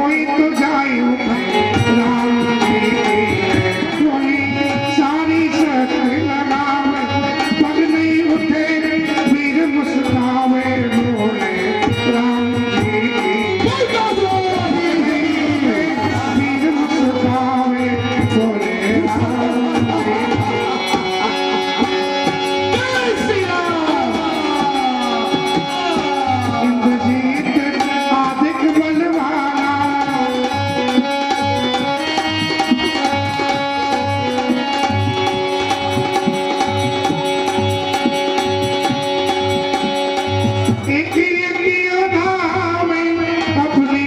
कोई तो जाए राम जी की कोई सारी शक्ति लगावे पग नहीं उठे वीर मुस्कावे बोले राम जी की वीर मुस्कावे बोले राम जी इंद्रजीत आदिक बलवाना एक धावे अपनी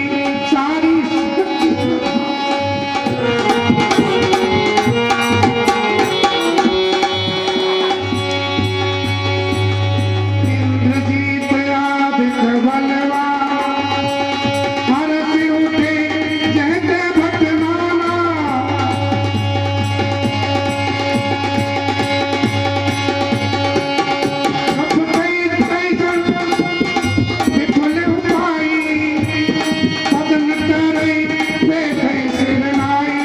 सारी इंद्रजीत आदिक बलवा हरति उठे जहते भटमाना कपतई तैसन विपुल उपाई पदन करे बैठे सिरनाई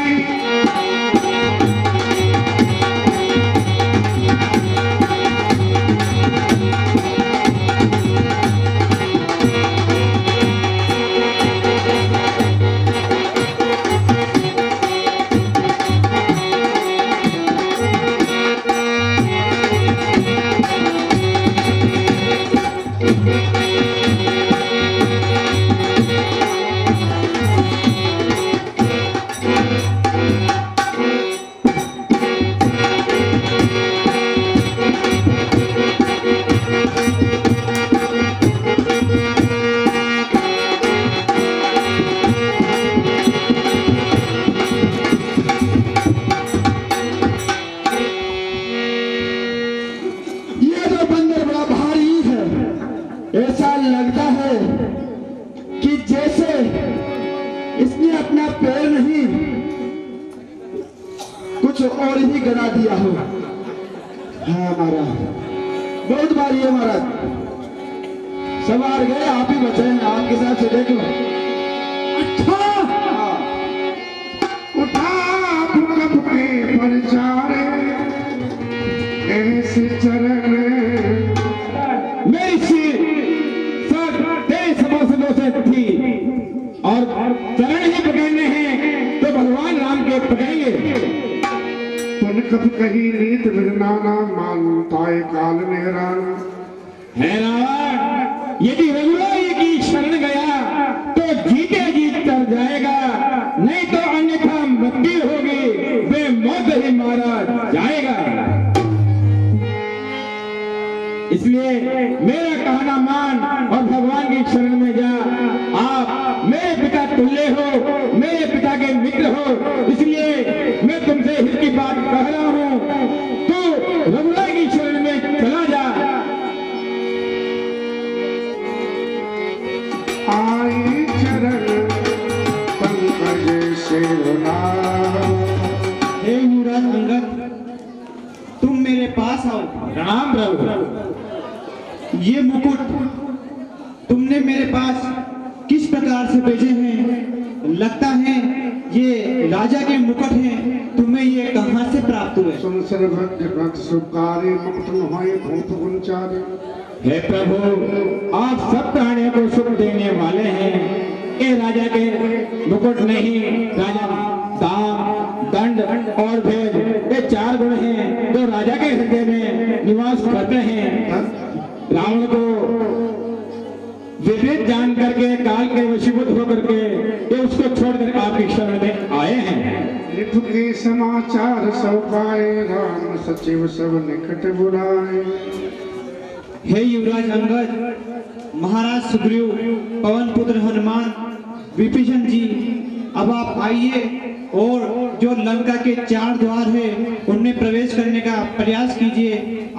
ये जो बंदर बड़ा भारी है, ऐसा लगता है कि जैसे इसने अपना पैर नहीं कुछ और ही गड़ा दिया हो। हाँ महाराज, बहुत भारी है महाराज। सवार गए, आप ही बचे हैं, आपके हिसाब से देख लो। अच्छा, उठा फुक फुके पर चारे ऐसे चरण मेरी सिर सर तेरे सभासदों से थी और चरण ही पकड़ने हैं तो भगवान राम के पकड़ेंगे। पुन कप कही नीत विरनाना मानताए काल नेराना है रावण, यदि रघुराई की शरण गया तो जीते जी तर जाएगा, नहीं तो अन्यथा मृत्यु होगी, वे मौत ही मारा जाएगा। इसलिए मेरा कहना मान और भगवान की शरण में जा। आप मेरे पिता तुल्य हो, मेरे पिता के मित्र हो, इसलिए मैं तुमसे हित की बात कह रहा हूं। तू रघुराई की शरण में चला जा। आई चरण पंकज से हे युवराज अंगद, तुम मेरे पास आओ। प्रणाम प्रभु। ये मुकुट तुमने मेरे पास किस प्रकार से भेजे हैं? लगता है ये राजा के मुकुट हैं। तुम्हें ये कहां से प्राप्त हुए? संसर भक्त भक्त सुकारी मुक्त होए भूत गुंचारे। हे प्रभु, आप सब प्राणियों को सुख देने वाले हैं। ये राजा के मुकुट नहीं, राजा दाम दंड और भेद, ये चार गुण हैं जो राजा के हृदय में निवास करते हैं। रावण को विपरीत जान करके, काल के वशीभूत होकर के ये उसको छोड़कर आपकी शरण में आए हैं। ऋतु के समाचार सब पाए राम सचिव सब निकट बुलाए। हे युवराज अंगद, महाराज सुग्रीव, पवन पुत्र हनुमान, विभीषण जी, अब आप आइए और जो लंका के 4 द्वार है उनमें प्रवेश करने का प्रयास कीजिए।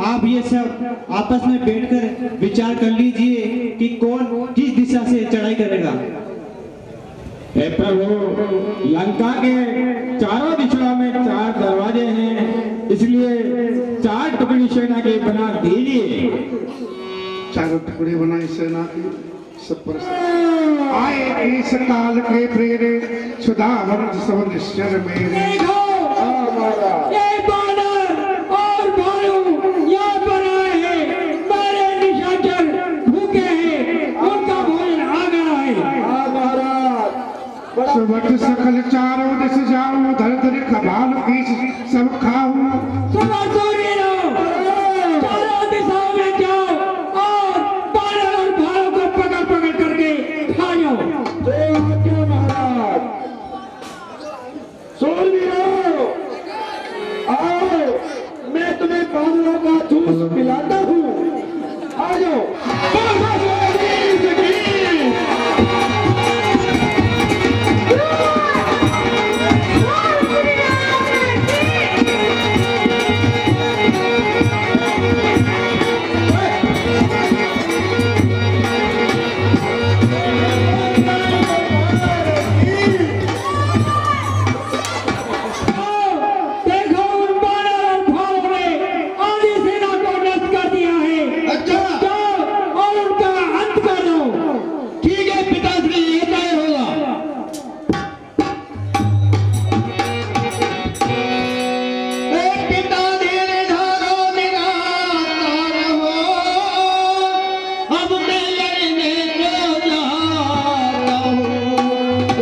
आप ये सब आपस में बैठकर विचार कर लीजिए कि कौन किस दिशा से चढ़ाई करेगा। हे प्रभु, लंका के चारों दिशाओं में 4 दरवाजे हैं, इसलिए 4 टुकड़ी सेना के बना दीजिए। 4 टुकड़ी बनाई सेना की सब पर आए इस काल के प्रेरे सुधावंत सब निश्चर मेरे। देखो ये बानर और भालू यहाँ पर आए हैं, मेरे निशाचर भूखे हैं, उनका भोजन आ गया है। सुबह सकल चारों दिस जाऊं, धर धर खबाल पीस सब खाऊं। सुबह सूर्य रहो, चारों दिशाओं में जाओ और बानर और भालू को पकड़ पकड़ करके खा जाओ। आओ, मैं तुम्हें बानरों का जूस पिलाता हूँ, आ जाओ। देखो उन बानर और भालू ने आधी सेना को नष्ट कर दिया है। अच्छा। जाओ और उनका अंत कर दो। ठीक है पिताश्री, ये तय होगा। पिता धीरे धारो निराकार हो, अब मैं लड़ने को जाता हूँ।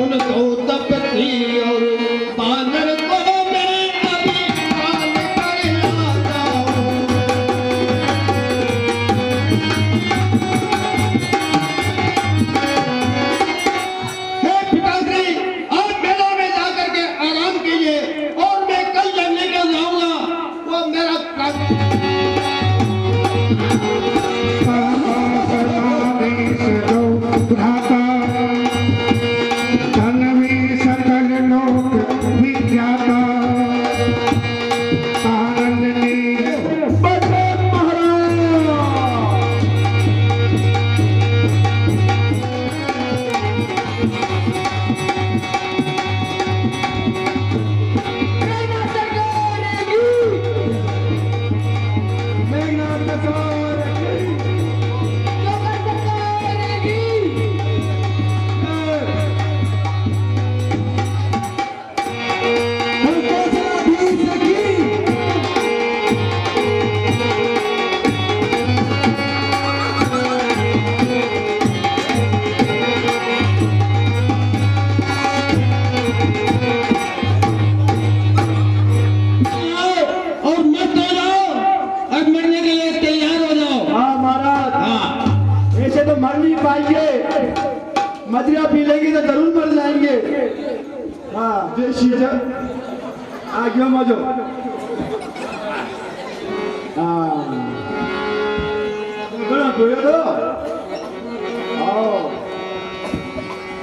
उनको तपती और बानर को मैं अभी काल कर लाता हूँ। हे पिताश्री, आप मेला में जाकर के आराम कीजिए और मैं कल जब निकल जाऊंगा वो मेरा परमादेश दो भ्राता, धन में सकल लोक विख्याता। आनंद ने बड़े महाराज। और मत हो जाओ, अब मरने के लिए तैयार हो जाओ। हाँ महाराज। हाँ, ऐसे तो मर नहीं पाएंगे, मदिरा पी लेंगे तो जरूर मर जाएंगे। हाँ जय श्री आगे मजो। हाँ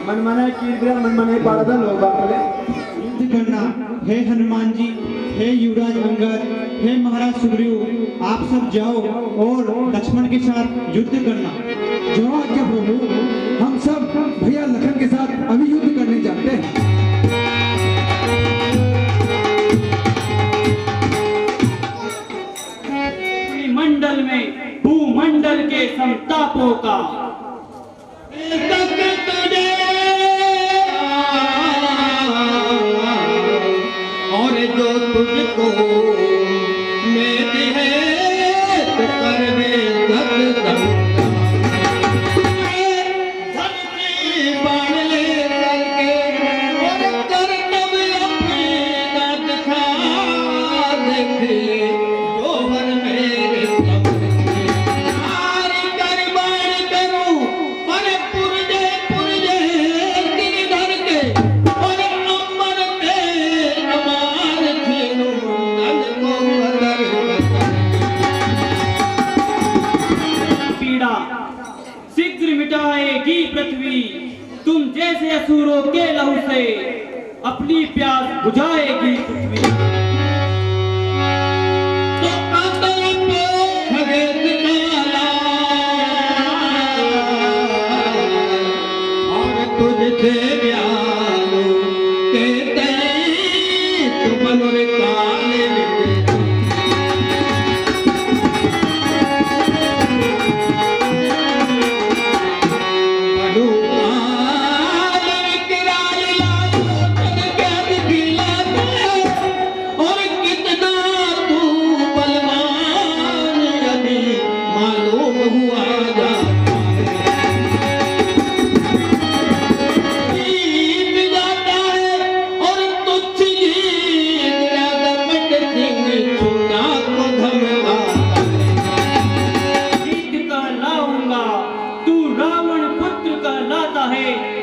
मन मना कीर्तिया मन मना पड़ा था लोग बात युद्ध करना। हे हनुमान जी, हे युवराज अंगद, हे महाराज सुग्रीव, आप सब जाओ और लक्ष्मण के साथ युद्ध करना। जो आज्ञा प्रभु, हम सब भैया लखन के साथ अभी युद्ध करने जाते हैं। मंडल में भूमंडल के संतापों का और जो तुझको मेद है तो कर वे धक धक धरती बाण ले करके और कर तब अपनी ना दिखा देखिए जोहर मेरे तब हारी कर बाण करूं पर पुरजे गिरधर के और अमर पे अमार थीनु नल को कदर पीड़ा शीघ्र मिटाएगी पृथ्वी, तुम जैसे असुरों के लहू से अपनी प्यास बुझाएगी पृथ्वी। तो अतल पे खगेत काला और तुझसे ब्यालो के तई तुम मनोरे काले बिते हनुमान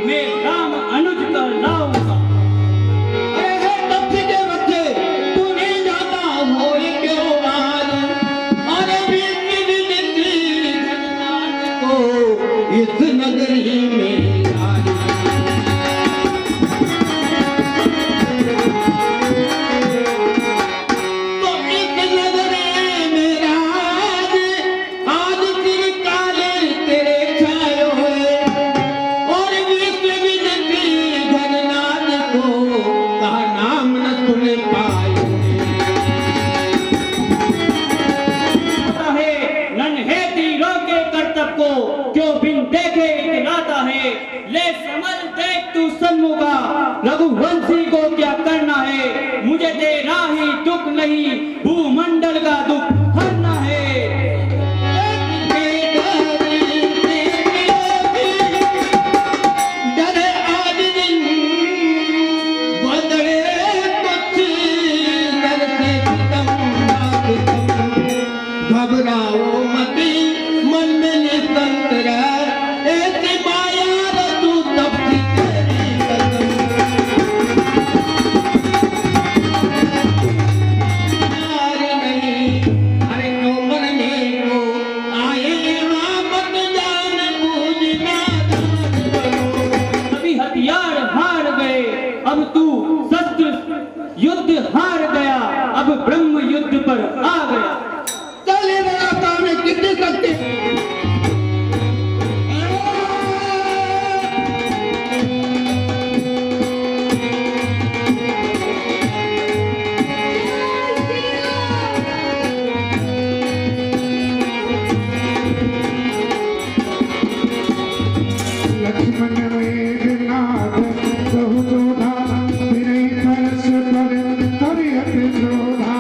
मैं राम अनुज कर लाऊंगा। अरे तथ्य के बच्चे तू नहीं जाता हो ये क्यों आज? अरे बीती बीती जगन्नाथ को इस नगरी में आज। तो इस नगरी में आज आज तेरे काले तेरे छाए हुए और विश्व विजती जगन्नाथ को कहा नाम न सुन पाए। है नन्हे तीरों के करतब को क्यों बिन देखे इतलाता है। ले समझ देख तू सन्मुखा रघुवंशी को क्या करना है। मुझे तेरा ही दुख नहीं भूमंडल का दुख हरना है। डरे आज दिन बदले कुछ डर से तुम घबराओ मती मन में निसंत रह। ऐसी माया तू तब की तेरी कसम। हार नहीं अरे क्यों मरने को आए यहाँ मत जान बूझना दान बनो। अभी हथियार हार गए अब तू शस्त्र युद्ध हार गया। अब ब्रह्म युद्ध पर आ गया। चले रास्ता में कितने सकते लक्ष्मण वेदनाथ बहु जोधा फिरे तरस पर हरियत जोधा।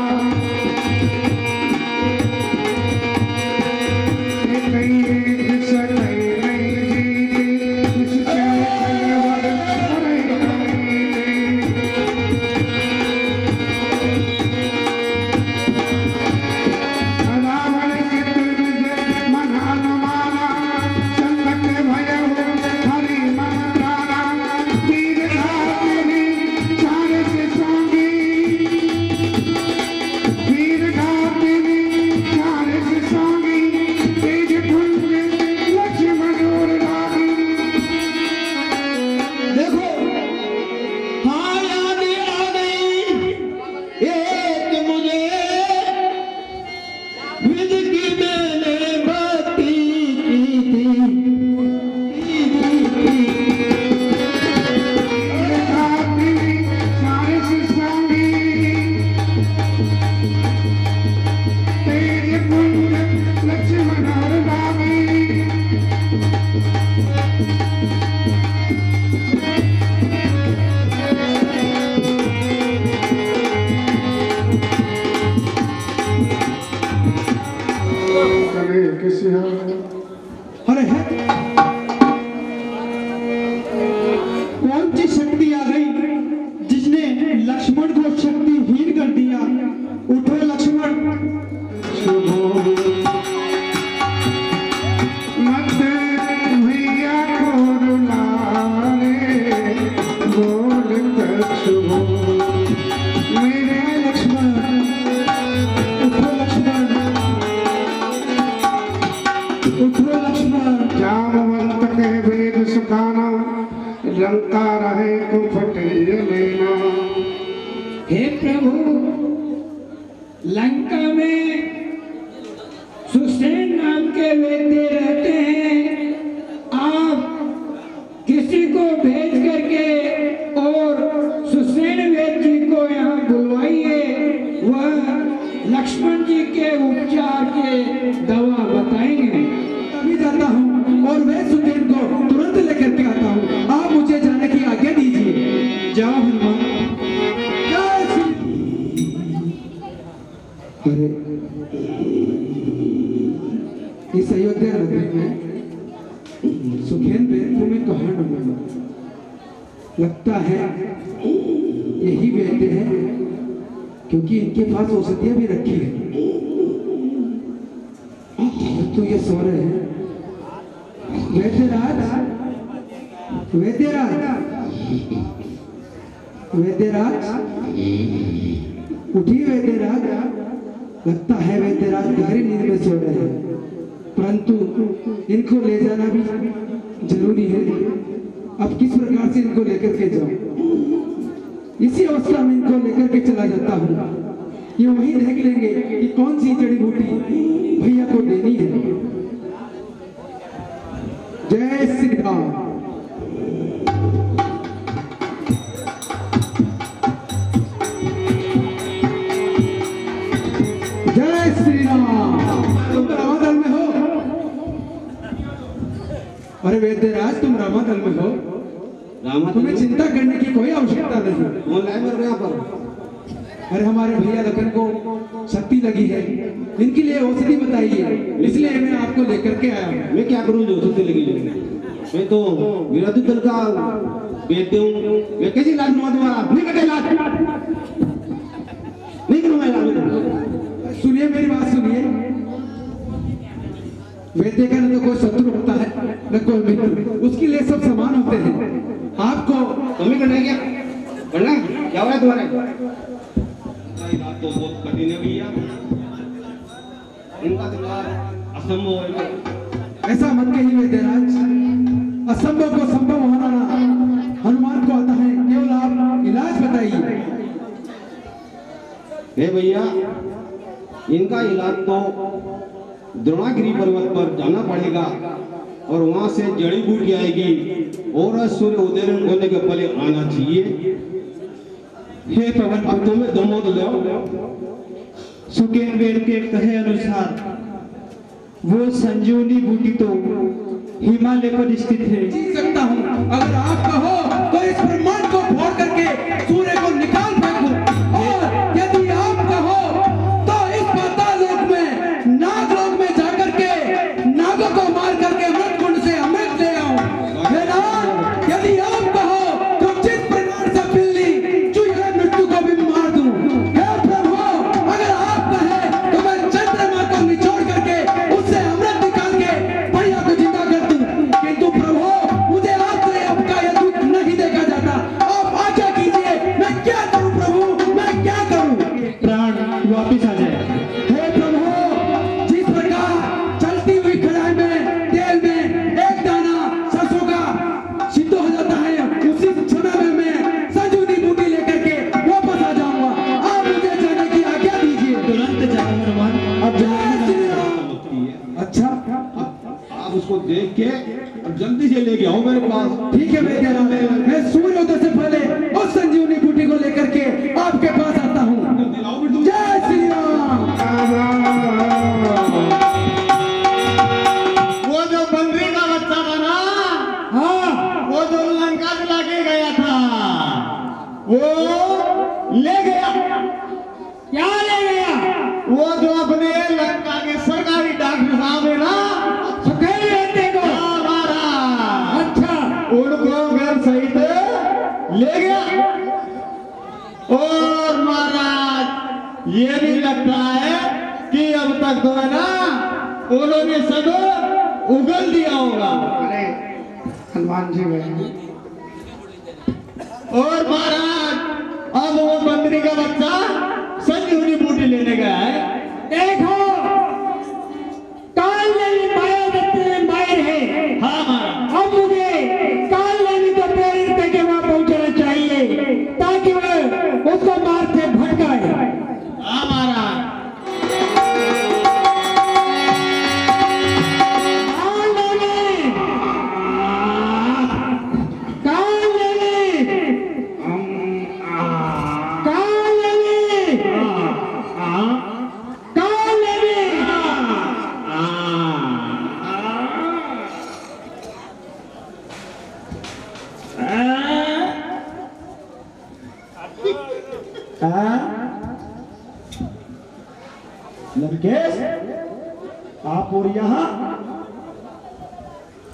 कई एक सनई नहीं जीती इससे कलवर हरे नहीं। रावण चित्त विजय मन हनुमाना संकट भयउ हरि मन प्राणा। तीर घातिनी चार से सोंगी तीर घातिनी चार से सोंगी। तेज कुंज लक्ष्मण और रागी। देखो हाँ याद आ गई एक मुझे विध की मैंने बाती की थी। तीर घातिनी चार से सोंगी। तेज कुंज लक्ष्मण और रागी। चले किसी अरे है कौन सी शक्ति आ गई जिसने लक्ष्मण को शक्तिहीन कर दिया? उठो लक्ष्मण। मत भैया को रुलाने बोल कछुओ। मेरे लक्ष्मण उठो लक्ष्मण। उठो लक्ष्मण। जामवंत के वेद सुखाना लंका रहे को फटे लेना। हे प्रभु लंका में सुसेन नाम के व्यक्ति रहते हैं। आप किसी को भेज करके और सुसेन व्यक्ति को यहाँ बुलवाइए। वह लक्ष्मण जी के उपचार के दवा बताएंगे। अभी जाता हूँ और मैं सुधीर को तुरंत लेकर के आता हूँ। आप मुझे जाने की आज्ञा दीजिए। जाओ हनुमान। जय श्री। अरे इस अयोध्या नगरी में सुखेंद्र को मैं कहाँ ढूंढूंगा? लगता है यही वैद्य है क्योंकि इनके पास औषधियां भी रखी है। तो ये सो रहे हैं। वैद्यराज वैद्यराज, वैद्यराज, उठिए वैद्यराज। लगता है वैद्यराज गहरी नींद में सो रहे हैं, परंतु इनको ले जाना भी जरूरी है। अब किस प्रकार से इनको लेकर के जाऊं? इसी अवस्था में इनको लेकर के चला जाता हूँ, ये वही देख लेंगे कि कौन सी जड़ी बूटी भैया को देनी है। जय श्री राम। जय श्री राम। तुम रामादल में हो? अरे वैद्यराज, तुम रामादल में हो? तुम्हें चिंता करने की कोई आवश्यकता नहीं। यहाँ पर अरे हमारे भैया लखन को शक्ति लगी है, इनके लिए औषधि बताइए, इसलिए मैं आपको लेकर के आया हूँ। मैं क्या करूँ जो औषधि लगी है? मैं तो विरोधी दल का वैद्य हूँ। मैं कैसे इलाज करवा दूंगा? नहीं करता इलाज, नहीं करूँगा इलाज। सुनिए मेरी बात सुनिए। वैद्य का न तो कोई शत्रु होता है न कोई मित्र, उसके लिए सब समान होते हैं। आपको तुम्हें करना है क्या? करना है? क्या हो रहा है तुम्हारे? इलाज तो बहुत कठिन है भैया, इनका इलाज असंभव है। ऐसा मत कहिए वैद्यराज, असंभव को संभव होना हनुमान को आता है। केवल आप इलाज बताइए। हे भैया, इनका इलाज तो द्रोणागिरी पर्वत पर जाना पड़ेगा और वहां से जड़ी बूटी आएगी और सूर्य उदय होने के पहले आना चाहिए। हे पवन, अब तुम्हें दम हो तो लो। सुकेन वेद के कहे अनुसार वो संजीवनी बूटी तो हिमालय पर स्थित है। जी सकता हूँ, अगर आप कहो तो इस ब्रह्मांड को फोड़ करके सूर्य को निकाल फेंकूं, और यदि आप कहो तो इस पाताल लोक में नागलोक में जाकर के नागों को मार करके अमृत कुंड से अमृत ले आऊं। हे नाग, यदि आप कहो तो जिस प्रकार से बिल्ली चूहे मृत्यु को भी मार दूं। हे प्रभु, अगर आप कहे तो मैं चंद्रमा को निचोड़ करके उससे अमृत निकाल के भैया को जिंदा कर दूं। किंतु प्रभु, मुझे आपसे आपका यह दुख नहीं देखा जाता। आप आज्ञा कीजिए, मैं क्या करूं प्रभु, मैं क्या करूं? प्राण वापिस आ जाए। हे प्रभु, जिस प्रकार चलती हुई कढ़ाई में तेल में एक दाना सरसों का सिद्ध हो जाता है, उसी समय में मैं संजीवनी बूटी लेकर के वापस आ जाऊंगा। आप मुझे जाने की आज्ञा दीजिए। तुरंत जाओ हनुमान। अब जय श्री राम। अच्छा, आप उसको देख के अब जल्दी से लेके आओ मेरे पास। ठीक है वैद्यराज, मैं सूर्योदय से पहले उस संजीवनी बूटी को लेकर के आपके पास आता हूँ। जय श्री राम। वो जो बंदरी का बच्चा था ना, हाँ, वो जो लंका जला के गया था, वो ले गया। क्या ले गया? वो जो अपने लंका के सरकारी डॉक्टर साहब है ना, सुखेल बेटे को हमारा, अच्छा, उनको घर सहित ले गया। और महाराज, ये भी लगता है कि अब तक तो है ना उन्होंने सब उगल दिया होगा। अरे हनुमान जी भाई, और महाराज, अब वो बंदरी का बच्चा संजीवनी बूटी लेने गया है। देखो, काल लेनी माया दत्त में मायर है। हाँ महाराज, अब मुझे काल लेनी को प्रेरित करके वहां पहुंचना चाहिए ताकि वह उसको मार से भटकाए। हाँ महाराज, लंकेश, आप और यहाँ?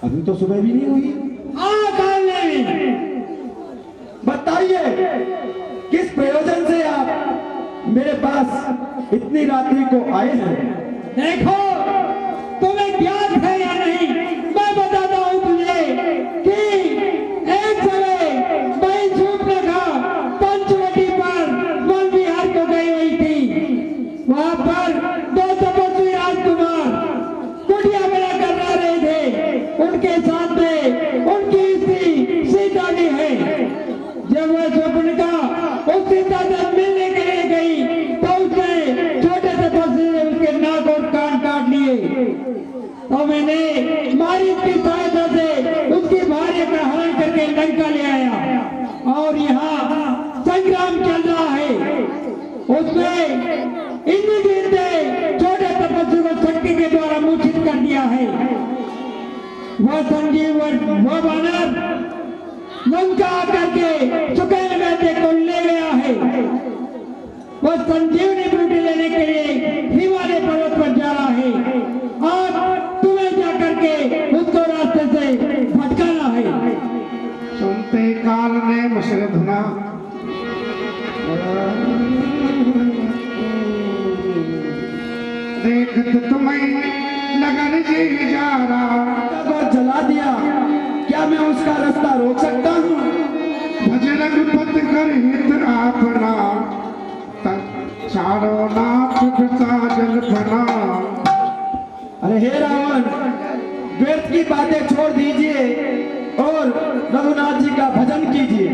अभी तो सुबह भी नहीं हुई। बताइए, किस प्रयोजन से आप मेरे पास इतनी रात्रि को आए हैं? देखो, तुम्हें ज्ञात है या नहीं, मैं बताता हूँ तुझे कि जब वह स्वप्न का उस सीता से मिलने के लिए गई तो उसने छोटे से फंसे ने उसके नाक और कान काट लिए। तो मैंने मारिच की सहायता से उसकी भार्य का हरण करके लंका ले आया और यहाँ संग्राम चल रहा है। उसमें इंद्रजीत ने छोटे तपस्वी को शक्ति के द्वारा मूर्छित कर दिया है। वह संजीव वह बानर लंका आकर के सुकैन वैद्य को ले गया है। वह संजीवनी बूटी लेने के लिए हिमालय पर्वत पर जा रहा है। अब तुम्हें जाकर के उसको रास्ते से भटकाना है। सुनते काल ने मुझसे धुना, देखत तुम्हें नगर जी जा रहा, जला दिया, क्या मैं उसका रास्ता रोक सकता हूँ? भजरंग पथ कर हित आपना, चारों नाथ पिता जल बना। अरे हे रावण, व्यर्थ की बातें छोड़ दीजिए और रघुनाथ जी का भजन कीजिए।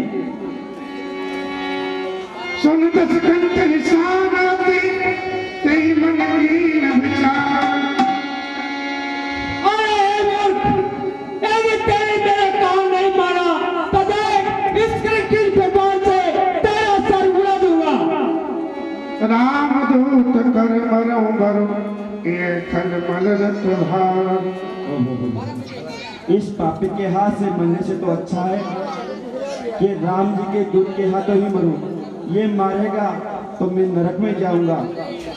सुन दस कंठ निशान आते, तेरी मन की न विचार। अरे मूर्ख, यदि तेरे मेरे काम नहीं माना तो देख इस कृष्ण प्रभाव से तेरा सर उड़ा दूंगा। राम दूत कर मरो मरो, ये खल मल रत भार। इस पापी के हाथ से मरने से तो अच्छा है कि राम जी के दूत के हाथों ही मरूं। ये मारेगा तो मैं नरक में जाऊंगा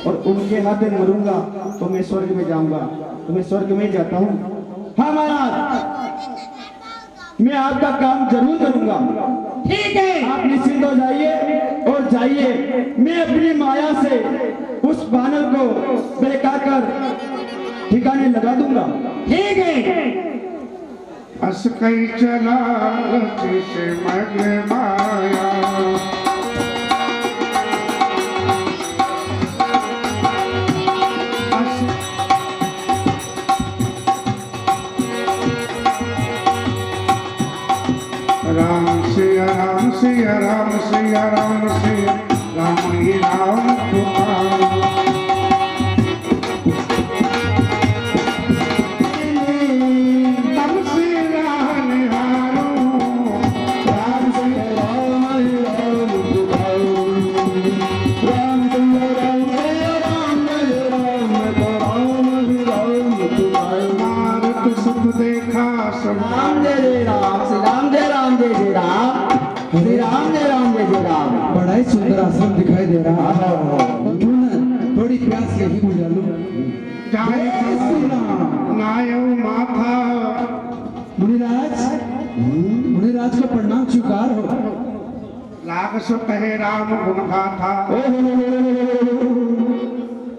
और उनके हाथ में मरूंगा तो मैं स्वर्ग में जाऊंगा। तो मैं स्वर्ग में जाता हूँ। हाँ महाराज, मैं आपका काम जरूर करूंगा। ठीक है, आप निश्चिंत हो जाइए और जाइए। मैं अपनी माया से उस बानर को बहकाकर ठिकाने लगा दूंगा। ठीक है। अस कई चला से मग्न माया, राम सिया राम सिया राम सिया राम सिया राम ही राम पुकार। तम से राम निहारो, राम सिया राम राम पुकारो। राम सिया राम राम राम राम पुकारो। मारत सुख देखा सब राम जय जय राम, श्री राम जय राम जय जय राम, श्री राम जय राम जय जय राम। बड़ा ही सुंदर आश्रम दिखाई दे रहा है। क्यों ना थोड़ी प्यास यही बुझा लूं। जाए नायो माथा, मुनिराज को प्रणाम स्वीकार हो। लाग सो कहे राम गुण गाथा।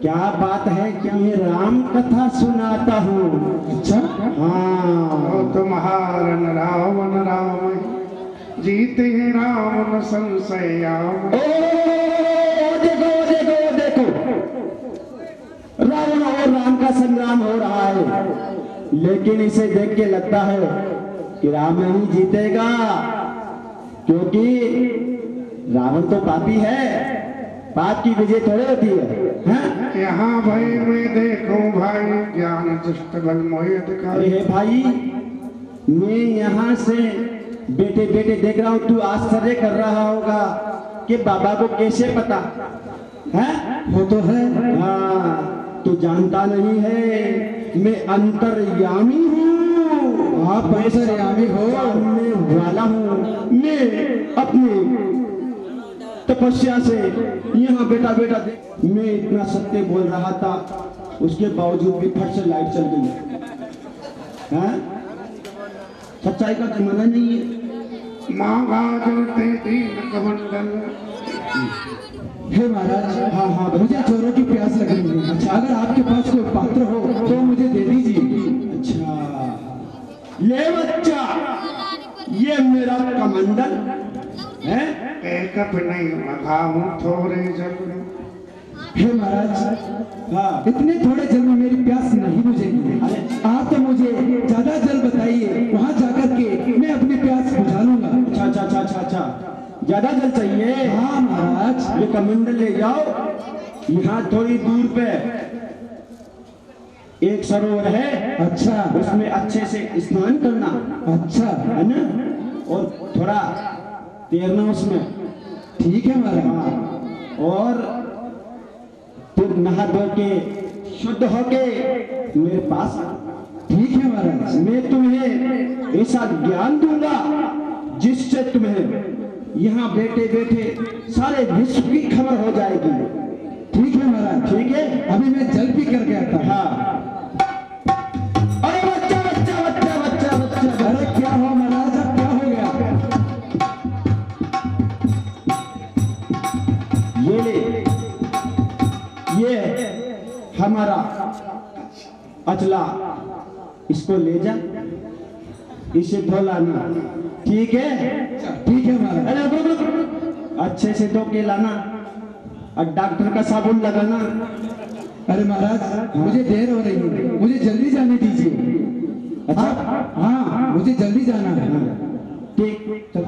क्या बात है कि मैं राम कथा सुनाता हूँ। अच्छा, हाँ, तुम्हारन रावण राम, जीते हैं रावण संशयाम। देखो देखो देखो, रावण और राम का संग्राम हो रहा है, लेकिन इसे देख के लगता है कि राम ही जीतेगा, क्योंकि रावण तो पापी है। पाप की विजय थोड़ी होती है? यहाँ भाई मैं देखूं भाई, ज्ञान दुष्ट बल मोहि अधिकारी। अरे भाई, मैं यहाँ से बेटे बेटे देख रहा हूँ। तू आश्चर्य कर रहा होगा कि बाबा को कैसे पता है? वो तो है। हाँ, तू जानता नहीं है, मैं अंतर्यामी हूँ। आप अंतर्यामी हो? जानने वाला हूँ। मैं अपनी तपस्या से यहाँ बेटा बेटा मैं इतना सत्य बोल रहा था, उसके बावजूद भी फट से लाइट चल गई। हाँ? सच्चाई का जमाना नहीं है। मांगा जलते दीन कमंडल। हे महाराज, हाँ हाँ, मुझे चोरों की प्यास लग रही है। अच्छा, अगर आपके पास कोई पात्र हो तो मुझे दे दीजिए। अच्छा, ले बच्चा, ये मेरा कमंडल है। एक नहीं मघाऊं थोड़े जल। हे महाराज, हाँ, इतने थोड़े जल में मेरी प्यास नहीं बुझेगी। आप तो मुझे ज्यादा जल बताइए, वहाँ जाकर के मैं अपनी प्यास बुझा लूंगा। अच्छा अच्छा अच्छा अच्छा अच्छा, ज्यादा जल चाहिए? हाँ महाराज। ये कमंडल ले जाओ, यहाँ थोड़ी दूर पे एक सरोवर है। अच्छा। उसमें अच्छे से स्नान करना। अच्छा है ना, और थोड़ा तैरना उसमें। ठीक है महाराज। हाँ, और फिर नहा धो के शुद्ध होके मेरे पास आ। ठीक है महाराज। मैं तुम्हें ऐसा ज्ञान दूंगा जिससे तुम्हें यहाँ बैठे बैठे सारे विश्व की खबर हो जाएगी। ठीक है महाराज। ठीक है, अभी मैं जल पी करके आता हूँ। हाँ। अरे बच्चा बच्चा बच्चा बच्चा बच्चा, अरे क्या हो महाराज, अब क्या हो गया? ये ले, ये हमारा अचला, इसको ले जा, इसे धो लाना। ठीक है? ठीक है महाराज। अरे रुक रुक रुक, अच्छे से धो के लाना और डॉक्टर का साबुन लगाना। अरे महाराज मुझे देर हो रही है, मुझे जल्दी जाने दीजिए। अच्छा, हाँ मुझे जल्दी जाना है। ठीक, चल।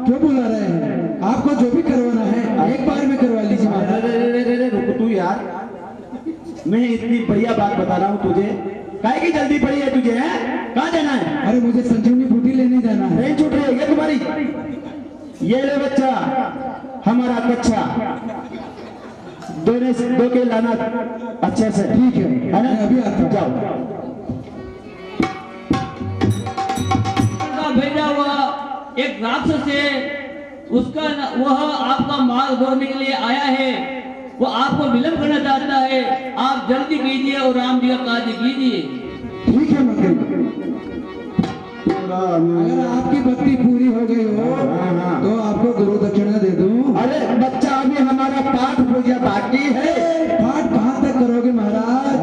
क्यों बुला रहे हैं? आपको जो भी करवाना है एक बार में करवा लीजिए महाराज। अरे रुक तू यार, मैं इतनी बढ़िया बात बता रहा हूँ तुझे, काहे की जल्दी पड़ी है तुझे? है कहाँ जाना है? अरे मुझे संजीवनी बूटी लेने जाना है। नहीं छूट रही है क्या तुम्हारी? ये ले बच्चा, हमारा कच्चा, दोने से दो के लाना अच्छे से। ठीक है है ना? मैं अभी आता हूँ। जाओ। का भेजा हुआ एक राक्षस है, उसका वह आपका माल धोने के लिए आया है। वो आपको विलंब करना चाहता है, आप जल्दी कीजिए और राम जी का कार्य कीजिए। ठीक है मंत्री, अगर आपकी भक्ति पूरी हो गई हो तो आपको गुरु दक्षिणा दे दूं। अरे बच्चा, अभी हमारा पाठ पूजा बाकी है। पाठ कहाँ तक करोगे महाराज?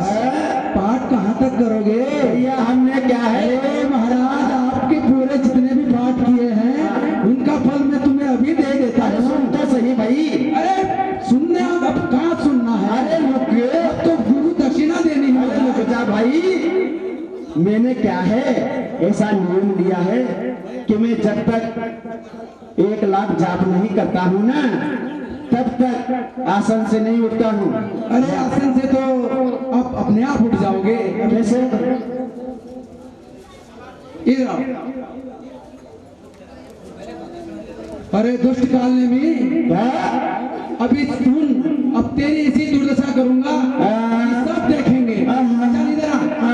पाठ कहाँ तक करोगे? भैया हमने क्या है? अरे महाराज, आपके पूरे जितने भी पाठ किए हैं उनका फल मैं तुम्हें अभी दे देता अरे हूँ। सुन तो सही भाई। अरे सुनने, अब कहाँ सुनना है? अरे रुक, अब तो गुरु दक्षिणा देनी है। अरे रुक जा भाई, मैंने क्या है ऐसा नियम लिया है कि मैं जब तक 1 लाख जाप नहीं करता हूँ ना, तब तक आसन से नहीं उठता हूँ। अरे आसन से तो आप अपने आप उठ जाओगे। कैसे? इधर आओ। अरे दुष्ट कालने में क्या? अभी सुन, अब तेरी इसी दुर्दशा करूंगा, सब देखेंगे। चल इधर आ।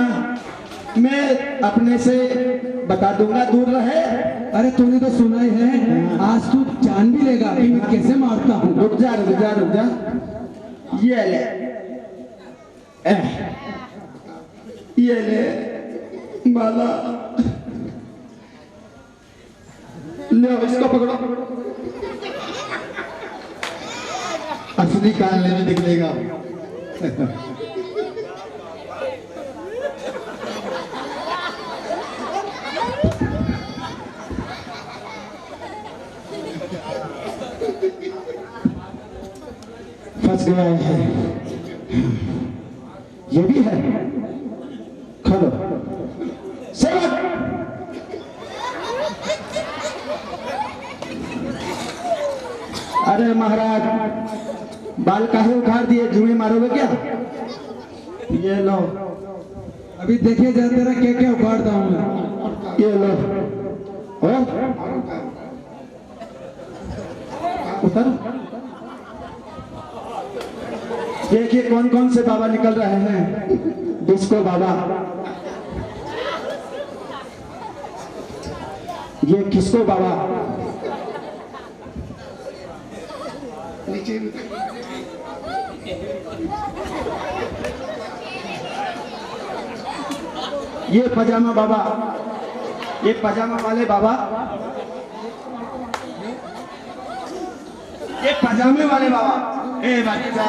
मैं अपने से बता दूंगा, दूर रहे। अरे तूने तो सुना ही है, आज तू जान भी लेगा कि मैं कैसे मारता हूँ। रुक जा रुक जा रुक जा, ये ले, ये ले माला, ले इसको पकड़ो। असली कान लेने निकलेगा। फंस गया है, ये भी है। खड़ो सेवक, अरे महाराज, बाल काहे उखाड़ दिए? जुए मारोगे क्या? ये लो, अभी देखे जा तेरा क्या क्या उखाड़ता हूँ मैं। ये लो, और उतर। देखिए कौन कौन से बाबा निकल रहे हैं। डिस्को बाबा, ये किसको बाबा, नीचे ये पजामा बाबा, ये पजामा वाले बाबा, ये पजामे वाले बाबा। ए बच्चा,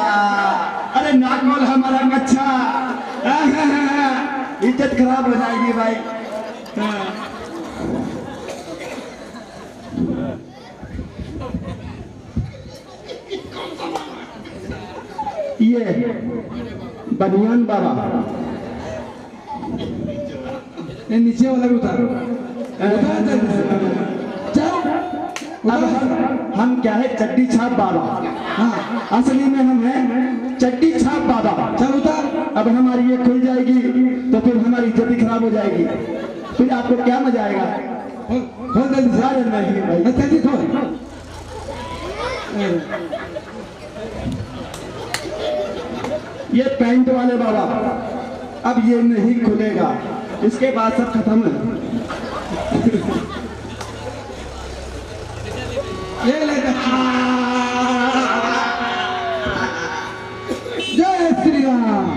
अरे नाकोल हमारा कच्चा, इज्जत खराब हो जाएगी भाई। ये बनियान बाबा, नीचे वाला भी उतार, उतार जल्दी से। चल अब हम क्या है चट्टी छाप बाबा। हाँ, असली में हम हैं चट्टी छाप बाबा। चल उतार। अब हमारी ये खुल जाएगी तो फिर हमारी इज्जत ही खराब हो जाएगी, फिर आपको क्या मजा आएगा। खोल जल्दी से। नहीं भाई, जल्दी खोल। ये पैंट वाले बाबा, अब ये नहीं खुलेगा, इसके बाद सब खत्म है। ये ले जय श्री राम।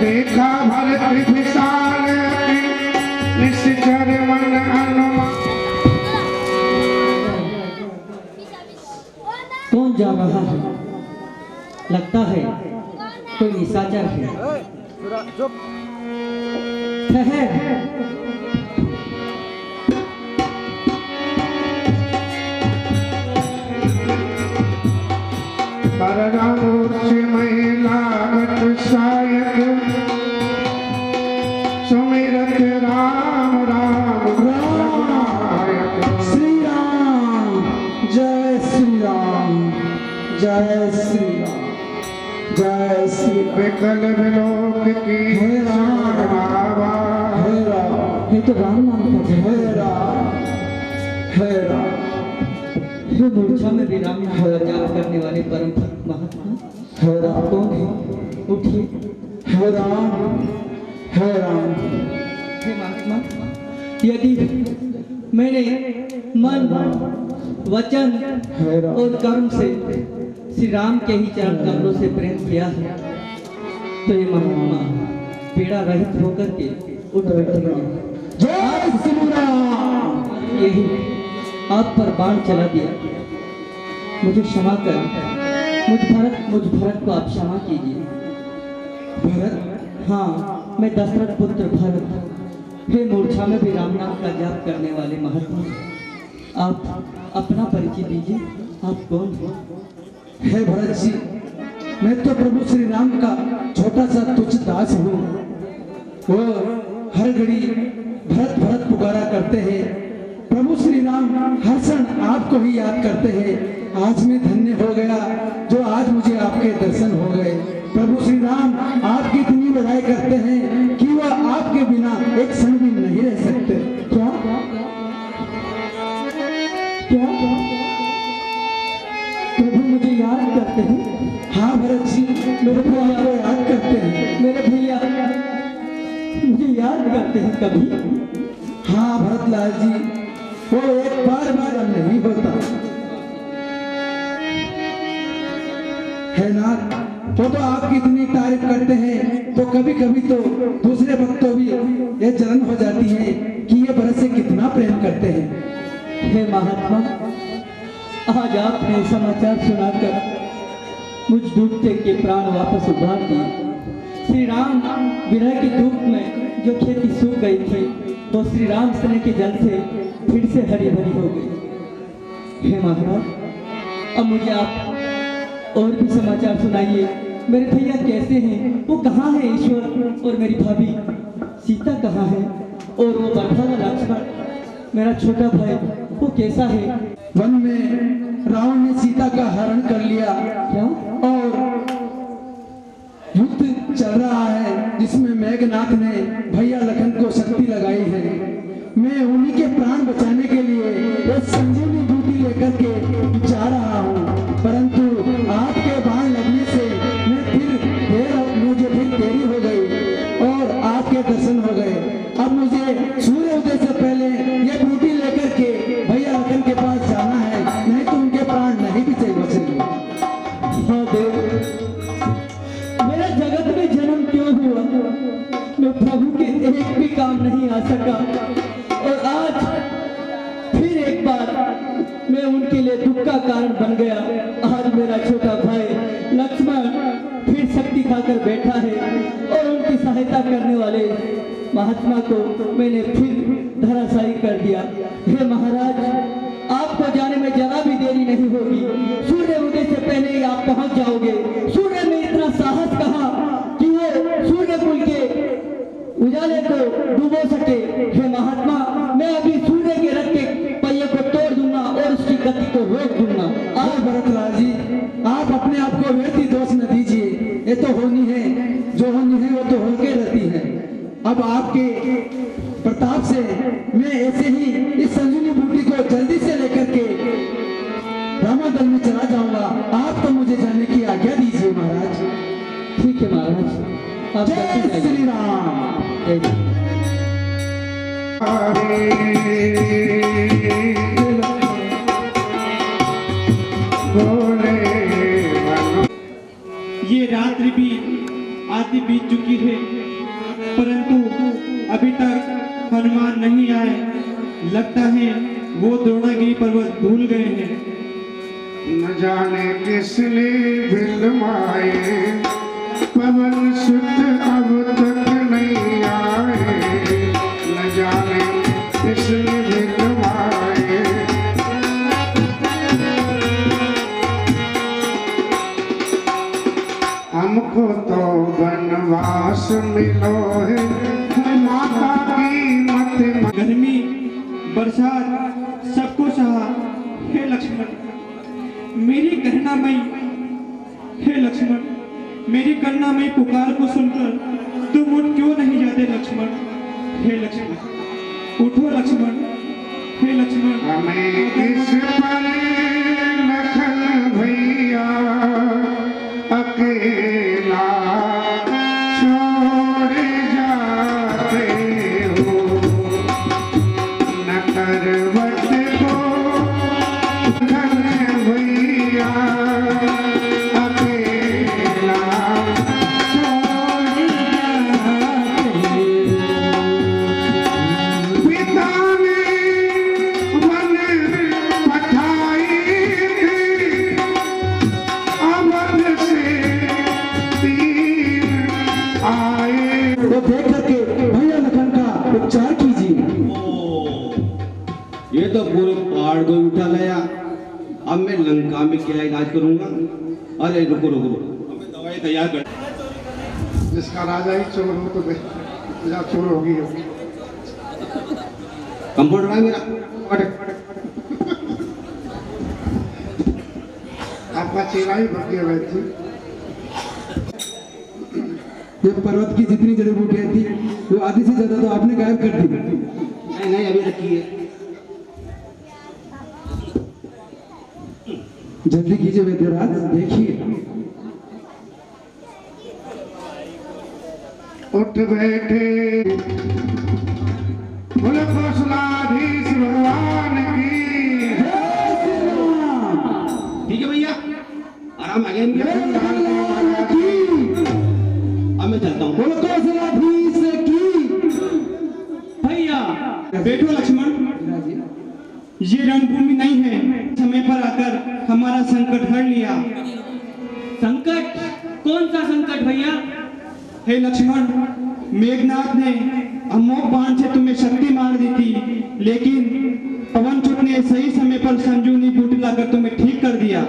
देखा भरत विशाल निश्चर मन अनुमान। कौन जा रहा है? लगता है कोई निशाचर है। ठहर। पररामूर्ति महिला सायक सुमिरत राम राम रघुनायक। श्री राम जय श्री राम जय श्री राम जय श्री विकल विलोक की हे राम बाबा। हे राम। ये तो राम नाम का जय। हे राम हे राम। हे मूर्छा में भी राम नाम का जाप करने वाले परम भक्त महात्मा हे राम कौन है? उठिए। हे राम हे राम। हे महात्मा, यदि मैंने मन वचन हे राम। और कर्म से श्री राम के ही चरण कमलों से प्रेम किया है तो ये महात्मा पीड़ा रहित होकर के उठ बैठेंगे। जय श्री राम। यही आप पर बाण चला दिया, मुझे क्षमा कर। मुझ भरत को आप क्षमा कीजिए। भरत? हाँ, मैं दशरथ पुत्र भरत। हे मूर्छा में भी राम नाम का जाप करने वाले महात्मा, आप अपना परिचय दीजिए। आप कौन हो? हे भरत जी, मैं तो प्रभु श्री राम का छोटा सा तुच्छ दास हूँ। वो हर घड़ी भरत भरत पुकारा करते हैं। प्रभु श्री राम हर क्षण आपको ही याद करते हैं। आज मैं धन्य हो गया जो आज मुझे आपके दर्शन हो गए। प्रभु श्री राम आपकी इतनी बड़ाई करते हैं कि वह आपके बिना एक क्षण भी नहीं रह सकते। क्या क्या प्रभु मुझे याद करते हैं? हाँ भरत जी, मेरे को आपको याद करते हैं। मेरे भैया मुझे याद करते हैं कभी? हाँ भरतलाल जी, वो एक बार नहीं होता है नाथ। वो तो आपकी इतनी तारीफ करते हैं तो कभी कभी तो दूसरे भक्तों भी ये जलन हो जाती है कि ये भरत से कितना प्रेम करते हैं। हे महात्मा, आज आपने समाचार सुनाकर मुझ डूबते के प्राण वापस उभार दिए। श्री राम विरह के धूप में जो खेती सूख गई थी तो श्री राम स्नेह के जल से फिर से हरी भरी हो गई। हे महाराज, अब मुझे आप और भी समाचार सुनाइए। मेरे भैया कैसे हैं? वो कहाँ है ईश्वर? और मेरी भाभी सीता कहाँ है? और वो बढ़ा हुआ लक्ष्मण मेरा छोटा भाई वो कैसा है? वन में रावण ने सीता का हरण कर लिया। क्या? और युद्ध चल रहा है जिसमें मेघनाथ ने भैया लखन को शक्ति लगाई है। मैं उन्हीं के प्राण बचाने के लिए ये संजीवनी बूटी लेकर के जा रहा हूँ, परंतु आपके बाण लगने से मुझे फिर देरी हो गई और आपके दर्शन हो गए। अब मुझे सूर्य उदय से पहले ये बूटी लेकर के भैया लखन के पास जाना है, नहीं तो उनके प्राण नहीं भी बचेंगे। हाँ देव, मेरा जगत में जन्म क्यों हुआ? मैं प्रभु के एक भी काम नहीं आ सका और आज फिर एक बार मैं उनके लिए दुख का कारण बन गया। आज मेरा छोटा भाई लक्ष्मण फिर शक्ति खाकर बैठा है और उनकी सहायता करने वाले महात्मा को मैंने फिर धराशायी कर दिया। हे महाराज, आपको जाने में जरा भी देरी नहीं होगी। सूर्य उदय से पहले ही आप पहुंच जाओगे। सूर्य में इतना साहस कहा कि वो सूर्य कुल के उजाले को डुबो सके। हे महात्मा, मैं अभी सूर्य के रथ के पहिए को तोड़ दूंगा और उसकी गति को रोक दूंगा। आप भरतलाल जी, आप अपने आप को व्यक्ति दोष न दीजिए। ये तो होनी है, जो होनी है वो तो होके रहती है। अब आपके प्रताप से मैं ऐसे ही इस संजीवनी बूटी को जल्दी से लेकर के रामादल में चला जाऊंगा। आप तो मुझे जाने की आज्ञा दीजिए महाराज। ठीक है महाराज, आप जय जल्दी जाइए। श्री राम। जय जय। ये रात्रि भी आधी बीत चुकी है, परंतु अभी तक हनुमान नहीं आए। लगता है वो द्रोणागिरी पर्वत भूल गए हैं। न जाने किसने बिलमाए, पवन सुत अब तक नहीं आए। न जाने किसने बिलमाए, हमको तो वनवास मिलो है, माता की मत। गर्मी बरसात सबको सहा। हे लक्ष्मण, मेरी करुणामयी, हे लक्ष्मण, मेरी करुणामयी पुकार को सुनकर तुम उठ क्यों नहीं जाते लक्ष्मण? हे लक्ष्मण, उठो लक्ष्मण, हे लक्ष्मण। हमें किस पर लखन भैया अकेला छोड़ जाते हो। न करवट को लखन भैया अकेला छोड़ जाते हो। पिता ने वन पठाई थी, अवध से तीर आए। तो देख करके भैया लखन का उपचार कीजिए। ये तो पूरे पहाड़ को उठा लाया। अब मैं लंका में क्या इलाज करूंगा? अरे रुको रुको रुको, हमें दवाई तैयार कर। जिसका राजा ही चोर हो तो प्रजा चोर होगी। कंपाउंडर है मेरा। आपका चेहरा ही भर गया वैसे। ये पर्वत की जितनी जड़ी बूटियां थी वो आधी से ज्यादा तो आपने गायब कर दी। नहीं नहीं, अभी रखी है। जल्दी कीजिए वैद्यराज, देखिए। उठ बैठे बोले कौशलाधीश भगवान की। ठीक है भैया, आराम आ गया इनके। अब मैं चलता हूँ। बोलो कौशलाधीश की। भैया बैठो लक्ष्मण, ये रणभूमि नहीं है। समय पर आकर हमारा संकट हर लिया। संकट? कौन सा संकट भैया? हे लक्ष्मण, मेघनाथ ने अमोघ बाण से तुम्हें शक्ति मार दी थी, लेकिन पवनचुत ने सही समय पर संजीवनी बूटी लाकर तुम्हें ठीक कर दिया।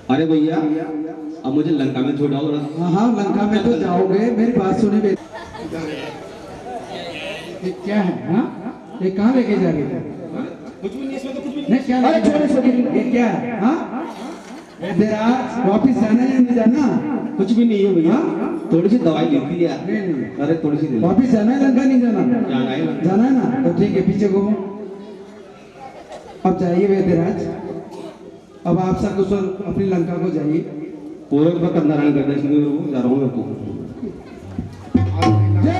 अरे भैया, अब मुझे लंका में छोड़ आओ। हाँ हाँ, लंका में तो जाओगे। मेरी बात सुने। ये क्या है? हाँ, ये कहाँ लेके जा रही है? कुछ भी नहीं, इसमें तो कुछ भी नहीं, क्या अरे छोड़ो छोड़ो। ये क्या है? हाँ, वैद्यराज वापिस जाना है या नहीं जाना? कुछ भी नहीं है भैया। थोड़ी सी दवाई ली थी यार। नहीं नहीं, अरे थोड़ी सी दे दो। वापिस जाना है लंका, नहीं जाना? जाना है लंका। जाना है ना, तो ठीक है, पीछे घूमो। अब जाइए वैद्यराज, अब आप सकुशल अपनी लंका को जाइए। पूर्व नारायण कर दे, जा रहा हूँ मैं तो। जय